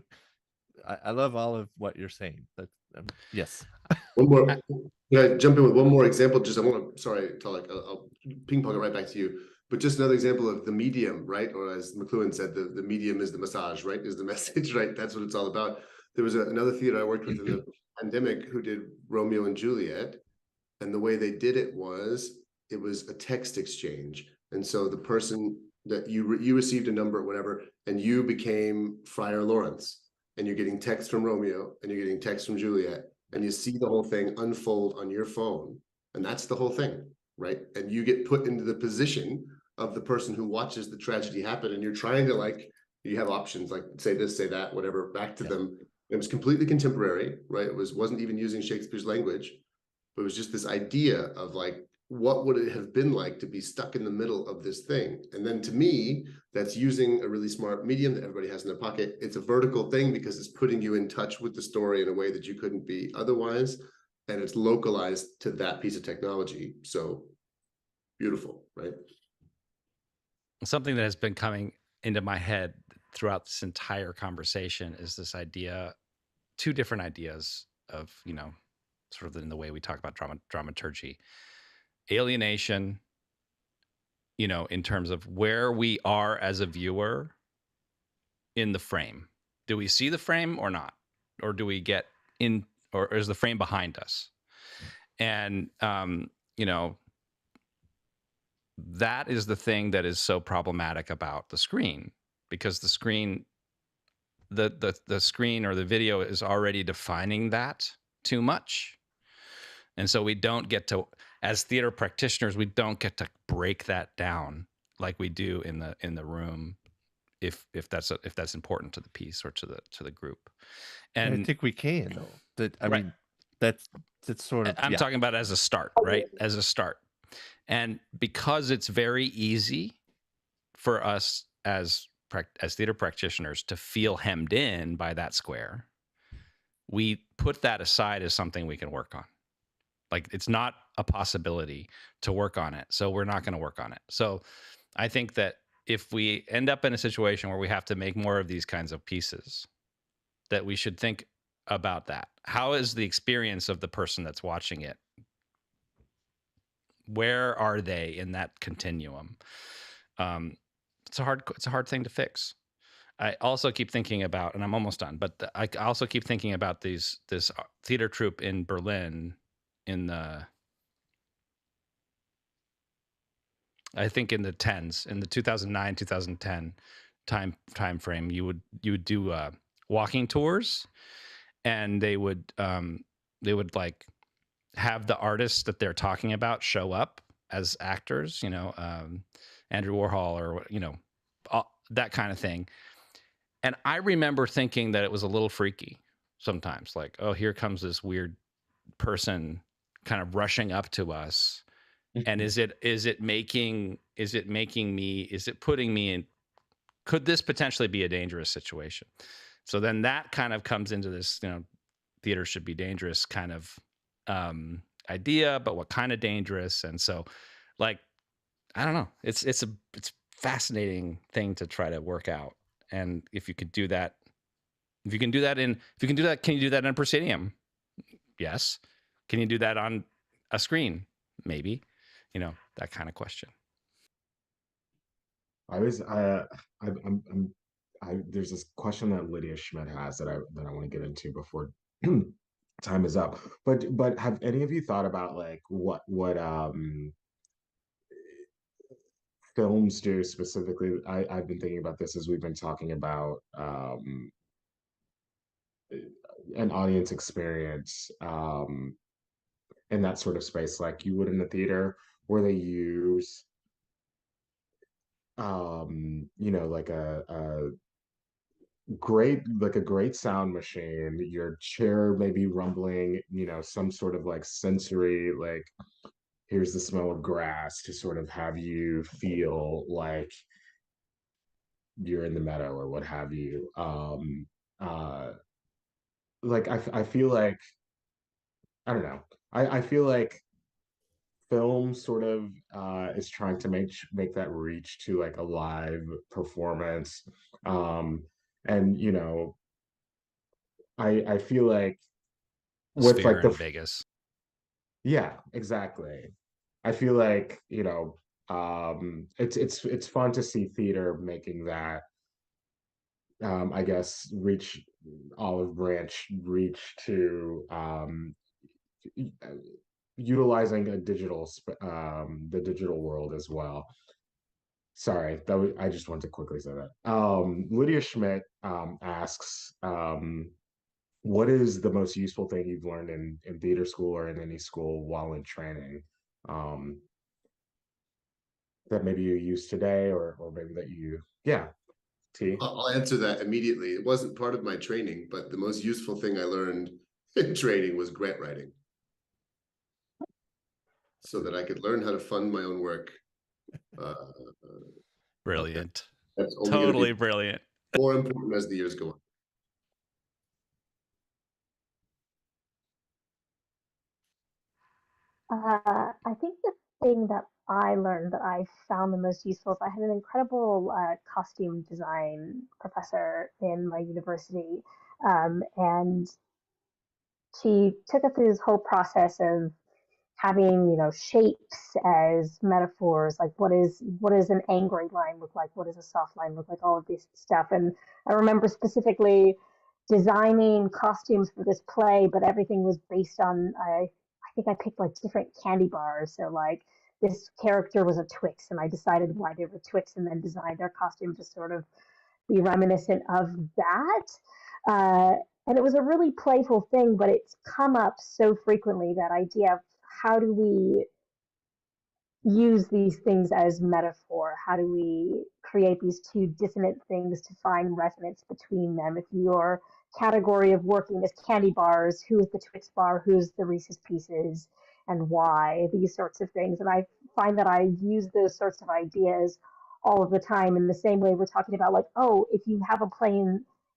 I love all of what you're saying. That yes. One more, yeah, jump in with one more example. Just I want to, sorry, Tláloc, I'll ping pong it right back to you. But just another example of the medium, right? Or as McLuhan said, the medium is the massage, right? Is the message, right? That's what it's all about. There was another theater I worked with in the pandemic who did Romeo and Juliet. And the way they did it was a text exchange. And so the person that you received a number or whatever, and you became Friar Lawrence, and you're getting text from Romeo and you're getting text from Juliet, and you see the whole thing unfold on your phone. And that's the whole thing, right? And you get put into the position of the person who watches the tragedy happen, and you're trying to, like, you have options like say this, say that, whatever, back to them. It was completely contemporary, right? It wasn't even using Shakespeare's language. But it was just this idea of like, what would it have been like to be stuck in the middle of this thing? And then to me, that's using a really smart medium that everybody has in their pocket. It's a vertical thing because it's putting you in touch with the story in a way that you couldn't be otherwise. And it's localized to that piece of technology. So beautiful, right? Something that has been coming into my head throughout this entire conversation is this idea, two different ideas of, sort of in the way we talk about dramaturgy, alienation, in terms of where we are as a viewer in the frame. Do we see the frame or not? Or do we get in, or is the frame behind us? And, that is the thing that is so problematic about the screen, because the screen, the screen or the video is already defining that too much. And so we don't get to, as theater practitioners, we don't get to break that down like we do in the room, if that's important to the piece or to the group. And I think we can though. I mean, that's sort of. I'm talking about as a start, right? As a start, and because it's very easy for us as theater practitioners to feel hemmed in by that square, we put that aside as something we can work on. Like it's not a possibility to work on it, so we're not going to work on it. So I think that if we end up in a situation where we have to make more of these kinds of pieces, that we should think about that. How is the experience of the person that's watching it Where are they in that continuum? It's a hard thing to fix. I also keep thinking about, and I'm almost done, but I also keep thinking about this theater troupe in Berlin I think in the 2009, 2010 time frame. You would do walking tours, and they would like have the artists that they're talking about show up as actors, Andrew Warhol or that kind of thing. And I remember thinking that it was a little freaky sometimes, like, oh, here comes this weird person kind of rushing up to us. And is it putting me in, could this potentially be a dangerous situation? So then that kind of comes into this, theater should be dangerous kind of idea, but what kind of dangerous? And so, like, I don't know. It's fascinating thing to try to work out. And if you could do that, can you do that in a proscenium? Yes. Can you do that on a screen? Maybe. That kind of question. there's this question that Lydia Schmidt has that I want to get into before time is up. But have any of you thought about like what films do specifically? I've been thinking about this as we've been talking about an audience experience in that sort of space, like you would in a theater, where they use like a great sound machine, your chair may be rumbling, some sort of like sensory, like here's the smell of grass to sort of have you feel like you're in the meadow or what have you. Like I feel like, I don't know. I feel like film sort of is trying to make that reach to like a live performance. And I feel like with Sphere like in Vegas. yeah, exactly. I feel like, it's fun to see theater making that I guess olive branch reach to utilizing the digital world as well. Sorry, I just wanted to quickly say that. Lydia Schmidt asks, what is the most useful thing you've learned in theater school or in any school while in training? Um, that maybe you use today, or maybe that yeah. T. I'll answer that immediately. It wasn't part of my training, but the most useful thing I learned in training was grant writing, so that I could learn how to fund my own work. Brilliant. That's only totally brilliant. More important as the years go on. I think the thing that I learned that I found the most useful is I had an incredible costume design professor in my university, and she took us through this whole process of having shapes as metaphors, like what is an angry line look like, what does a soft line look like, all of this stuff. And I remember specifically designing costumes for this play, but everything was based on I think I picked like different candy bars. So like this character was a Twix, and I decided why they were Twix, and then designed their costume to sort of be reminiscent of that. Uh, and it was a really playful thing, but it's come up so frequently, that idea of how do we use these things as metaphor? How do we create these two dissonant things to find resonance between them? If your category of working is candy bars, who's the Twix bar, who's the Reese's Pieces, and why? These sorts of things. And I find that I use those sorts of ideas all of the time, in the same way we're talking about, like, oh, if you have a play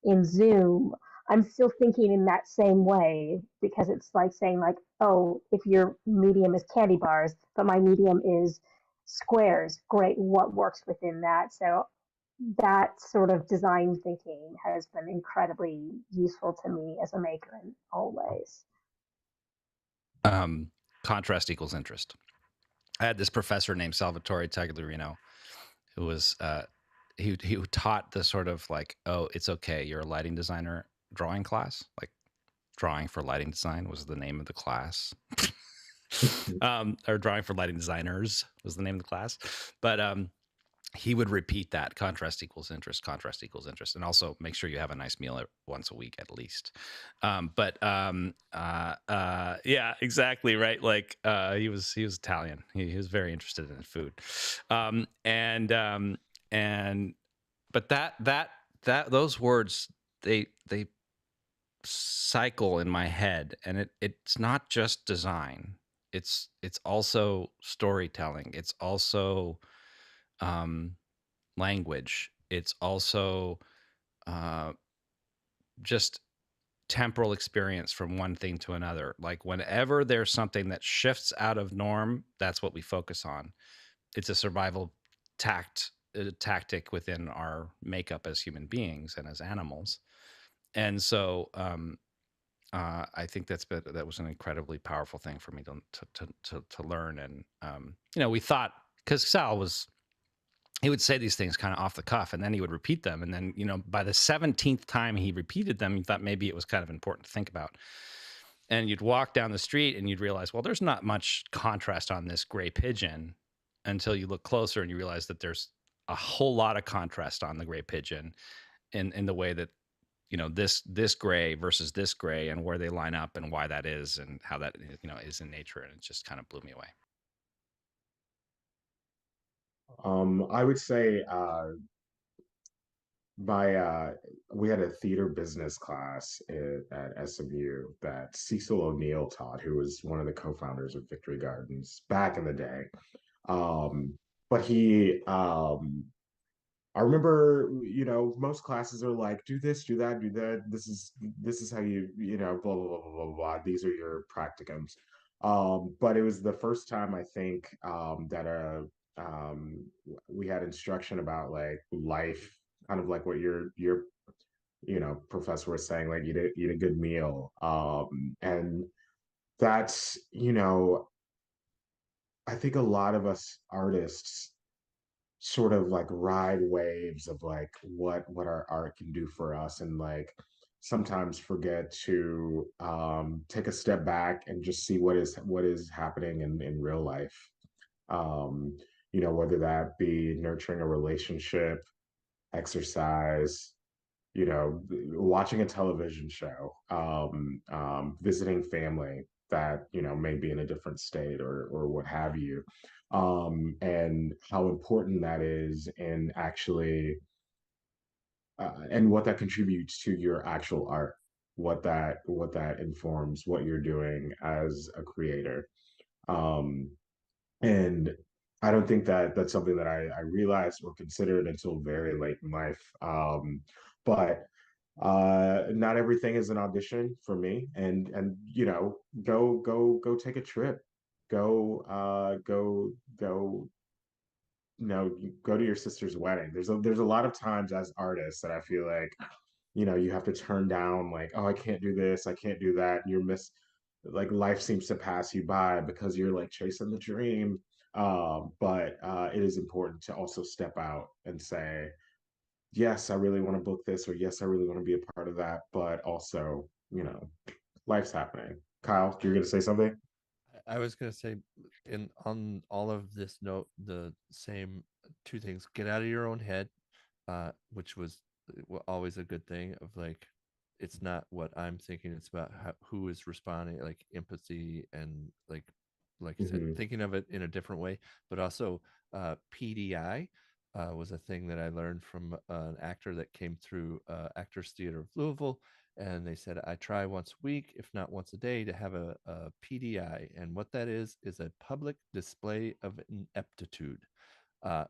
in Zoom, I'm still thinking in that same way, because it's like saying, like, oh, if your medium is candy bars, but my medium is squares, great, what works within that? So that sort of design thinking has been incredibly useful to me as a maker in all ways. Contrast equals interest. I had this professor named Salvatore Tagliarino, who was he taught the sort of like, oh, it's okay, you're a lighting designer drawing class. Like, drawing for lighting design was the name of the class. Or drawing for lighting designers was the name of the class. But he would repeat that contrast equals interest, and also make sure you have a nice meal once a week at least. Yeah, exactly right. Like he was Italian. He was very interested in food, but those words they cycle in my head, and it's not just design. It's also storytelling. It's also language. It's also just temporal experience from one thing to another. Like whenever there's something that shifts out of norm, that's what we focus on. It's a survival tactic within our makeup as human beings and as animals. And so I think that was an incredibly powerful thing for me to learn. And we thought, because he would say these things kind of off the cuff, and then he would repeat them, and then by the 17th time he repeated them, you thought maybe it was kind of important to think about. And you'd walk down the street and you'd realize, well, there's not much contrast on this gray pigeon, until you look closer and you realize that there's a whole lot of contrast on the gray pigeon in the way that this gray versus this gray, and where they line up, and why that is, and how that is in nature. And it just kind of blew me away. I would say we had a theater business class at SMU that Cecil O'Neill taught, who was one of the co-founders of Victory Gardens back in the day. But I remember, most classes are like, do this, do that, do that. This is how you, blah, blah, blah, blah, blah, blah. These are your practicums. But it was the first time, I think, that we had instruction about like life, kind of like what your professor was saying, like eat a good meal. And that's, I think a lot of us artists sort of like ride waves of like what our art can do for us, and like sometimes forget to take a step back and just see what is happening in real life. um Whether that be nurturing a relationship, exercise, watching a television show, visiting family that, may be in a different state, or what have you. And how important that is in actually, and what that contributes to your actual art, what that informs what you're doing as a creator. And I don't think that that's something that I realized or considered until very late in life. But not everything is an audition for me. And go take a trip. Go go to your sister's wedding. There's a lot of times as artists that I feel like, you have to turn down, like, oh, I can't do this, I can't do that. And like life seems to pass you by because you're like chasing the dream. But it is important to also step out and say, yes, I really want to book this, or yes, I really want to be a part of that. But also, life's happening. Kyle, you're going to say something? I was gonna say, on all of this note, the same two things: get out of your own head, which was always a good thing. Of like, it's not what I'm thinking; it's about who is responding, like empathy, and like you said, thinking of it in a different way. But also, PDI was a thing that I learned from an actor that came through Actors Theater of Louisville. And they said, I try once a week, if not once a day, to have a PDI. And what that is a public display of ineptitude,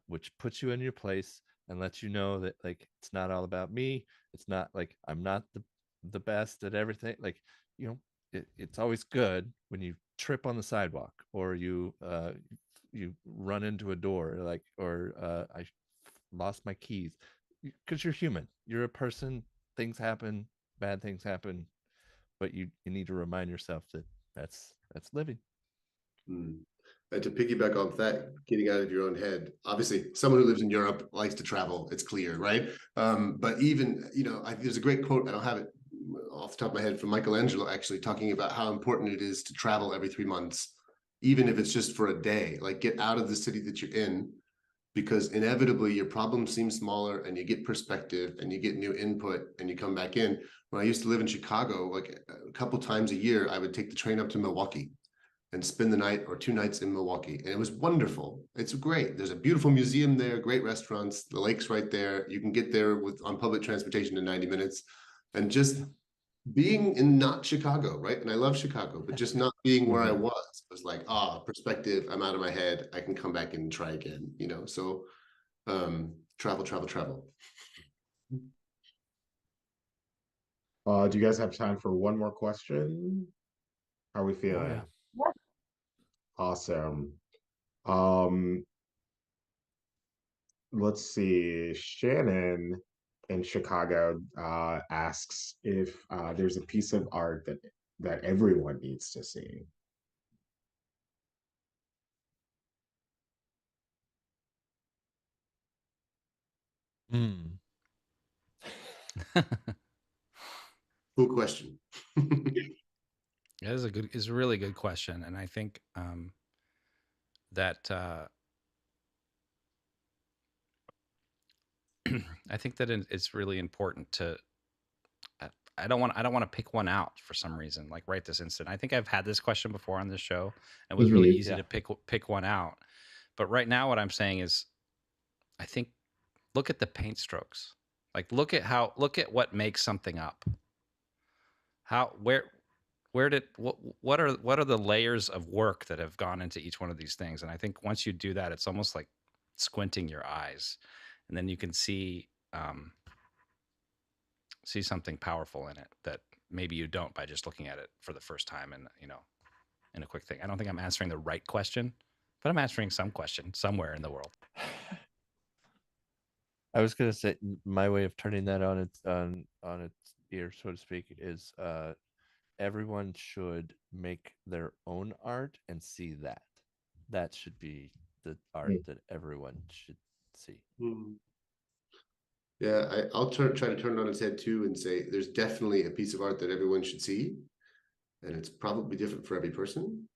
which puts you in your place and lets you know that, like, it's not all about me. It's not like I'm not the best at everything. Like, it's always good when you trip on the sidewalk, or you run into a door, like, or I lost my keys, because you're human. You're a person. Things happen, bad things happen, but you need to remind yourself that that's living. And to piggyback off that, getting out of your own head, obviously someone who lives in Europe likes to travel, it's clear, right? But even, there's a great quote, I don't have it off the top of my head, from Michelangelo, actually talking about how important it is to travel every 3 months, even if it's just for a day. Like, get out of the city that you're in, because inevitably your problems seem smaller and you get perspective and you get new input and you come back in. When I used to live in Chicago, like a couple times a year, I would take the train up to Milwaukee and spend the night or 2 nights in Milwaukee. And it was wonderful. It's great. There's a beautiful museum there, great restaurants, the lake's right there. You can get there on public transportation in 90 minutes. And just being in not Chicago, right? And I love Chicago, but just not being where I was like, perspective, I'm out of my head. I can come back and try again, So travel. Do you guys have time for one more question? How are we feeling? yeah. Awesome. Let's see. Shannon in Chicago asks if there's a piece of art that everyone needs to see. Cool question. That is a really good question, and I think that I think that it's really important to. I don't want to pick one out for some reason, like right this instant. I think I've had this question before on this show. It was really easy to pick one out, but right now what I'm saying is, I think look at the paint strokes. Like look at what makes something up. What are the layers of work that have gone into each one of these things? And I think once you do that, it's almost like squinting your eyes, and then you can see something powerful in it that maybe you don't by just looking at it for the first time and in a quick thing. I don't think I'm answering the right question, but I'm answering some question somewhere in the world. I was gonna say my way of turning that on its ear, so to speak, is everyone should make their own art and see that. That should be the art that everyone should see. Yeah, I'll try to turn it on its head too and say there's definitely a piece of art that everyone should see, and it's probably different for every person.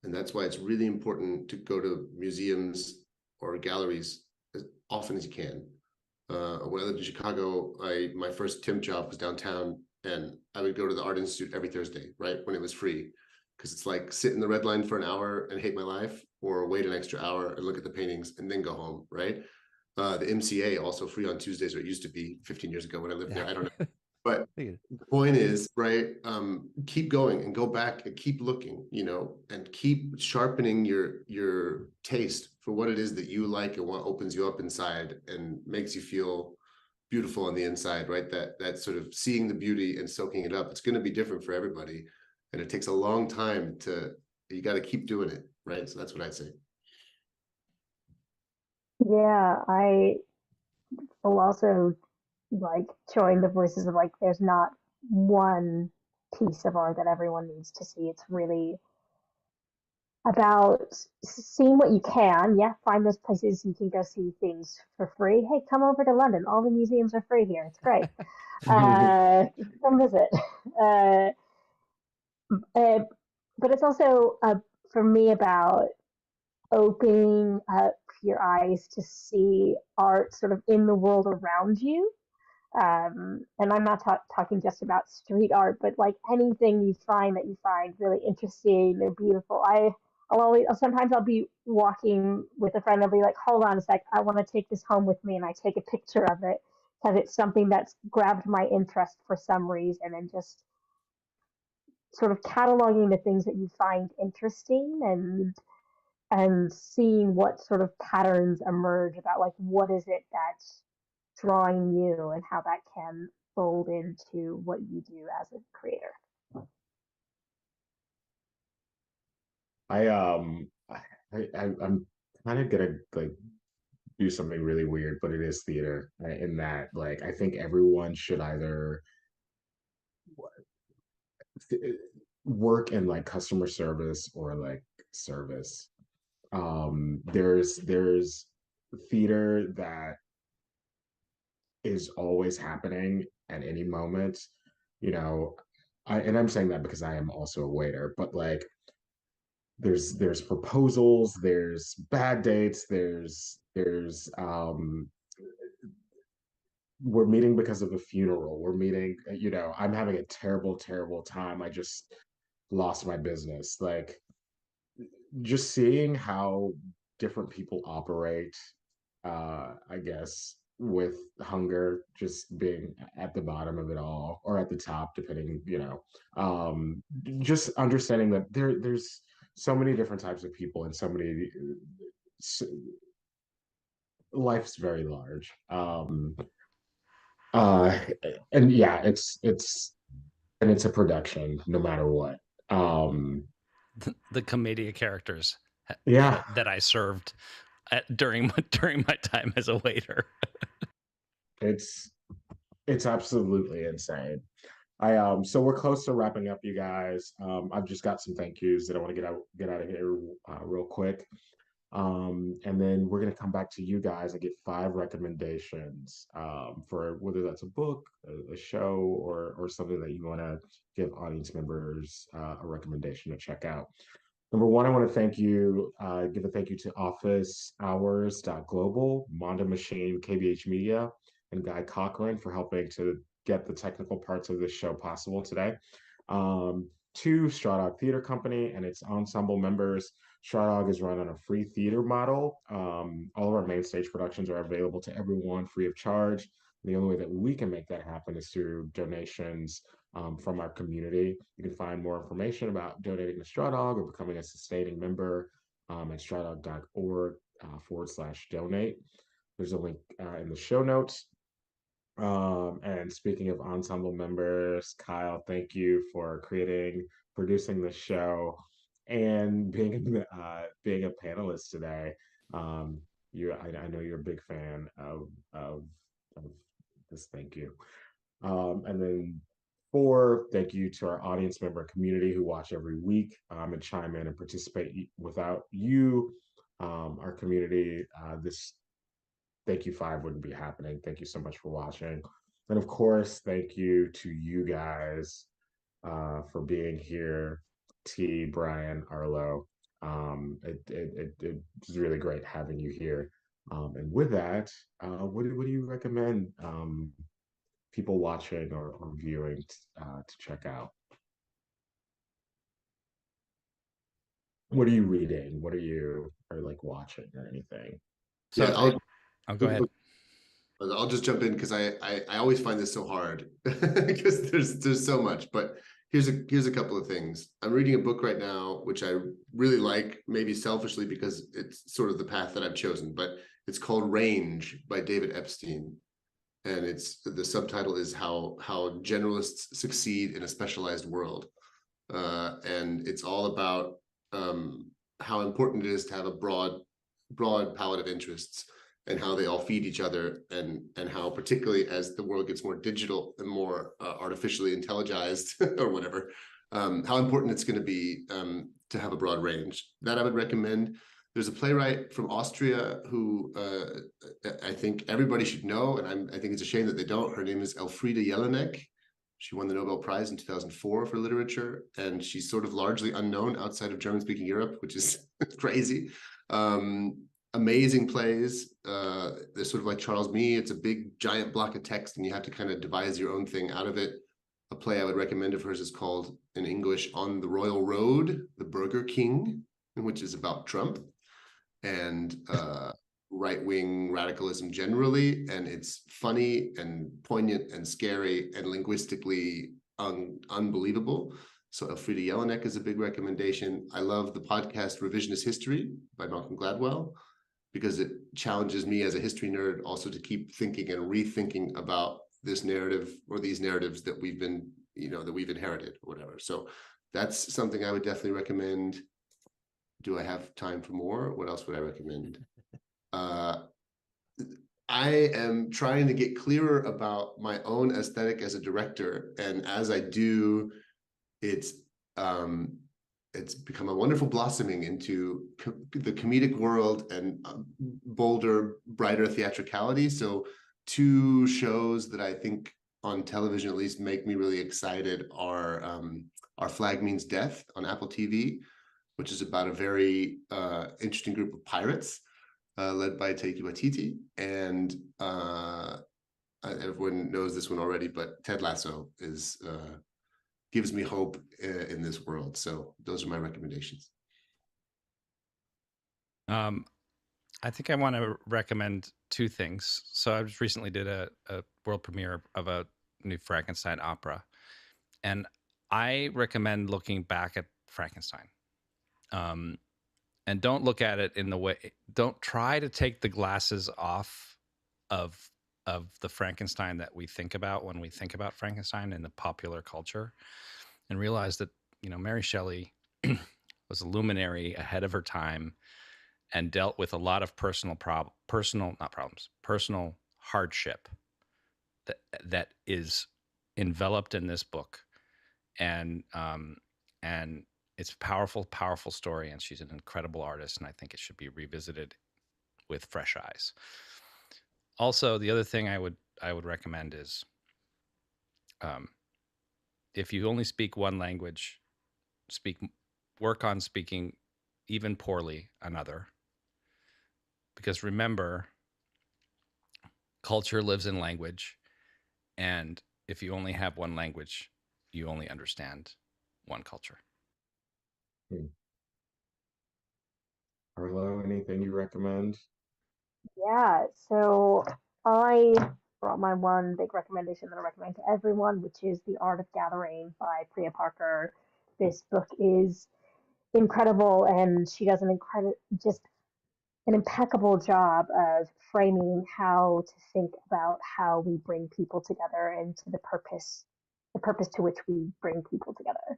And that's why it's really important to go to museums or galleries as often as you can. When I lived in Chicago, my first temp job was downtown, and I would go to the Art Institute every Thursday, right, when it was free, because it's like sit in the red line for an hour and hate my life, or wait an extra hour and look at the paintings and then go home, right? The MCA also free on Tuesdays, or it used to be 15 years ago when I lived there. I don't know. But the point is, right, keep going and go back and keep looking, and keep sharpening your taste for what it is that you like and what opens you up inside and makes you feel beautiful on the inside, right? That sort of seeing the beauty and soaking it up. It's going to be different for everybody. And it takes a long time you got to keep doing it, right? So that's what I'd say. Yeah, I will also join the voices of there's not one piece of art that everyone needs to see. It's really about seeing what you can. Yeah, find those places you can go see things for free. Hey, come over to London. All the museums are free here. It's great. Come visit. But it's also for me about opening up your eyes to see art sort of in the world around you. And I'm not talking just about street art, but anything you find really interesting or beautiful. Sometimes I'll be walking with a friend. I'll be like, hold on a sec, I want to take this home with me, and I take a picture of it because it's something that's grabbed my interest for some reason, and just sort of cataloging the things that you find interesting and seeing what sort of patterns emerge about what is it that's drawing you and how that can fold into what you do as a creator. I'm kind of gonna do something really weird, but it is theater in that I think everyone should either work in customer service or service. There's theater that is always happening at any moment. You know, I'm saying that because I am also a waiter, but like there's proposals, there's bad dates, there's we're meeting because of a funeral. We're meeting, I'm having a terrible, terrible time. I just lost my business. Like just seeing how different people operate, I guess, with hunger just being at the bottom of it all or at the top, depending, just understanding that there's so many different types of people and so many life's very large. Uh and yeah, it's a production no matter what. Um The comedy of characters yeah, that I served during my time as a waiter. it's it's absolutely insane. So we're close to wrapping up, you guys. I've just got some thank yous that I want to get out of here real quick. And then we're gonna come back to you guys and get 5 recommendations for whether that's a book, a show, or something that you want to give audience members a recommendation to check out. Number one, I want to give a thank you to Office Hours Global, Mondo Machine, KBH Media, and Guy Cochran for helping to get the technical parts of this show possible today. To Straw Dog Theater Company and its ensemble members. Straw Dog is run on a free theater model. All of our main stage productions are available to everyone free of charge. The only way that we can make that happen is through donations from our community. You can find more information about donating to Straw Dog or becoming a sustaining member at strawdog.org/donate. There's a link in the show notes. And speaking of ensemble members, Kyle, thank you for producing the show, and being a panelist today. I know you're a big fan of this. Thank you. And then 4, thank you to our audience member community who watch every week and chime in and participate. Without you, our community, this Thank You 5 wouldn't be happening. Thank you so much for watching. And of course, thank you to you guys for being here. T, Brian, Arlo. It's really great having you here. And with that, what do you recommend people watching or viewing to check out? What are you reading? What are you like watching or anything? So Yeah, go ahead. I'll just jump in because I always find this so hard because there's so much. But here's a couple of things. I'm reading a book right now which I really like, maybe selfishly because it's sort of the path that I've chosen. But it's called Range by David Epstein, and the subtitle is how generalists succeed in a specialized world, and it's all about how important it is to have a broad palette of interests, and how they all feed each other, and how, particularly as the world gets more digital and more artificially intelligized or whatever, how important it's going to be to have a broad range. That I would recommend. There's a playwright from Austria who I think everybody should know, and I think it's a shame that they don't. Her name is Elfriede Jelinek. She won the Nobel Prize in 2004 for literature, and she's sort of largely unknown outside of German-speaking Europe, which is crazy. Amazing plays. They're sort of like Charles Me. It's a big, giant block of text, and you have to kind of devise your own thing out of it. A play I would recommend of hers is called, in English, On the Royal Road, The Burger King, which is about Trump and right-wing radicalism generally, and it's funny and poignant and scary and linguistically unbelievable. So Elfriede Jelinek is a big recommendation. I love the podcast Revisionist History by Malcolm Gladwell, because it challenges me as a history nerd also to keep thinking and rethinking about this narrative or these narratives that we've been, that we've inherited or whatever. So that's something I would definitely recommend. Do I have time for more? What else would I recommend? I am trying to get clearer about my own aesthetic as a director. And as I do, it's it's become a wonderful blossoming into the comedic world and bolder, brighter theatricality. So two shows that I think on television at least make me really excited are Our Flag Means Death on Apple TV, which is about a very interesting group of pirates led by Taika Waititi, and everyone knows this one already, but Ted Lasso is gives me hope in this world. So those are my recommendations. I think I want to recommend two things. So I just recently did a world premiere of a new Frankenstein opera, and I recommend looking back at Frankenstein. And don't look at it in the way, don't try to take the glasses off of the Frankenstein that we think about when we think about Frankenstein in the popular culture, and realize that, you know, Mary Shelley was a luminary ahead of her time and dealt with a lot of personal hardship that is enveloped in this book. And it's a powerful story, and she's an incredible artist, and I think it should be revisited with fresh eyes. Also, the other thing I would recommend is, if you only speak one language, work on speaking even poorly another. Because remember, culture lives in language, and if you only have one language, you only understand one culture. Arlo, anything you recommend? Yeah, so I brought my one big recommendation that I recommend to everyone, which is The Art of Gathering by Priya Parker. This book is incredible, and she does just an impeccable job of framing how to think about how we bring people together and to the purpose to which we bring people together.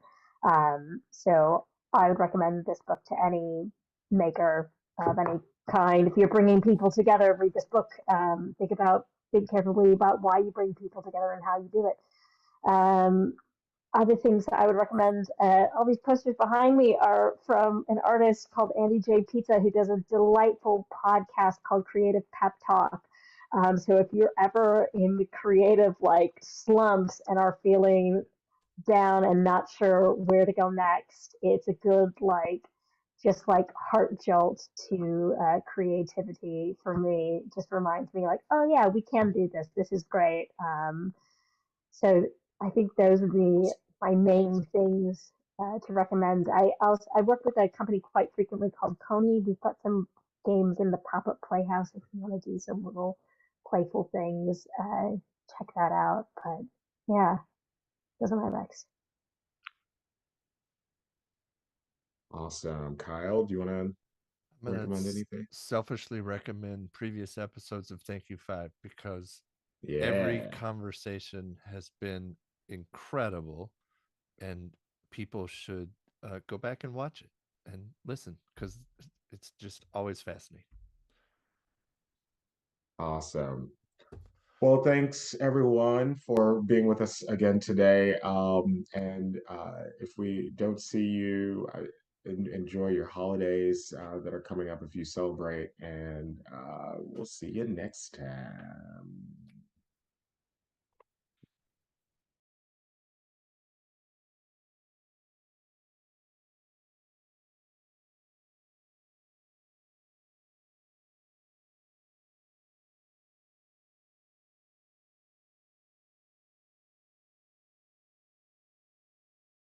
So I would recommend this book to any maker of any kind. If you're bringing people together, read this book. Think carefully about why you bring people together and how you do it. Other things that I would recommend, all these posters behind me are from an artist called Andy J. Pizza, who does a delightful podcast called Creative Pep Talk. So if you're ever in the creative slumps and are feeling down and not sure where to go next, it's a good heart jolt to creativity for me. Just reminds me oh yeah, we can do this. This is great. So I think those would be my main things to recommend. I work with a company quite frequently called Coney. We've got some games in the pop-up playhouse if you want to do some little playful things. Check that out. But yeah, those are my recs. Awesome. Kyle, do you want to recommend anything? Selfishly recommend previous episodes of Thank You Five, because Yeah. every conversation has been incredible, and people should go back and watch it and listen, because it's just always fascinating. Awesome. Well, thanks everyone for being with us again today. And if we don't see you, enjoy your holidays that are coming up if you celebrate, and we'll see you next time.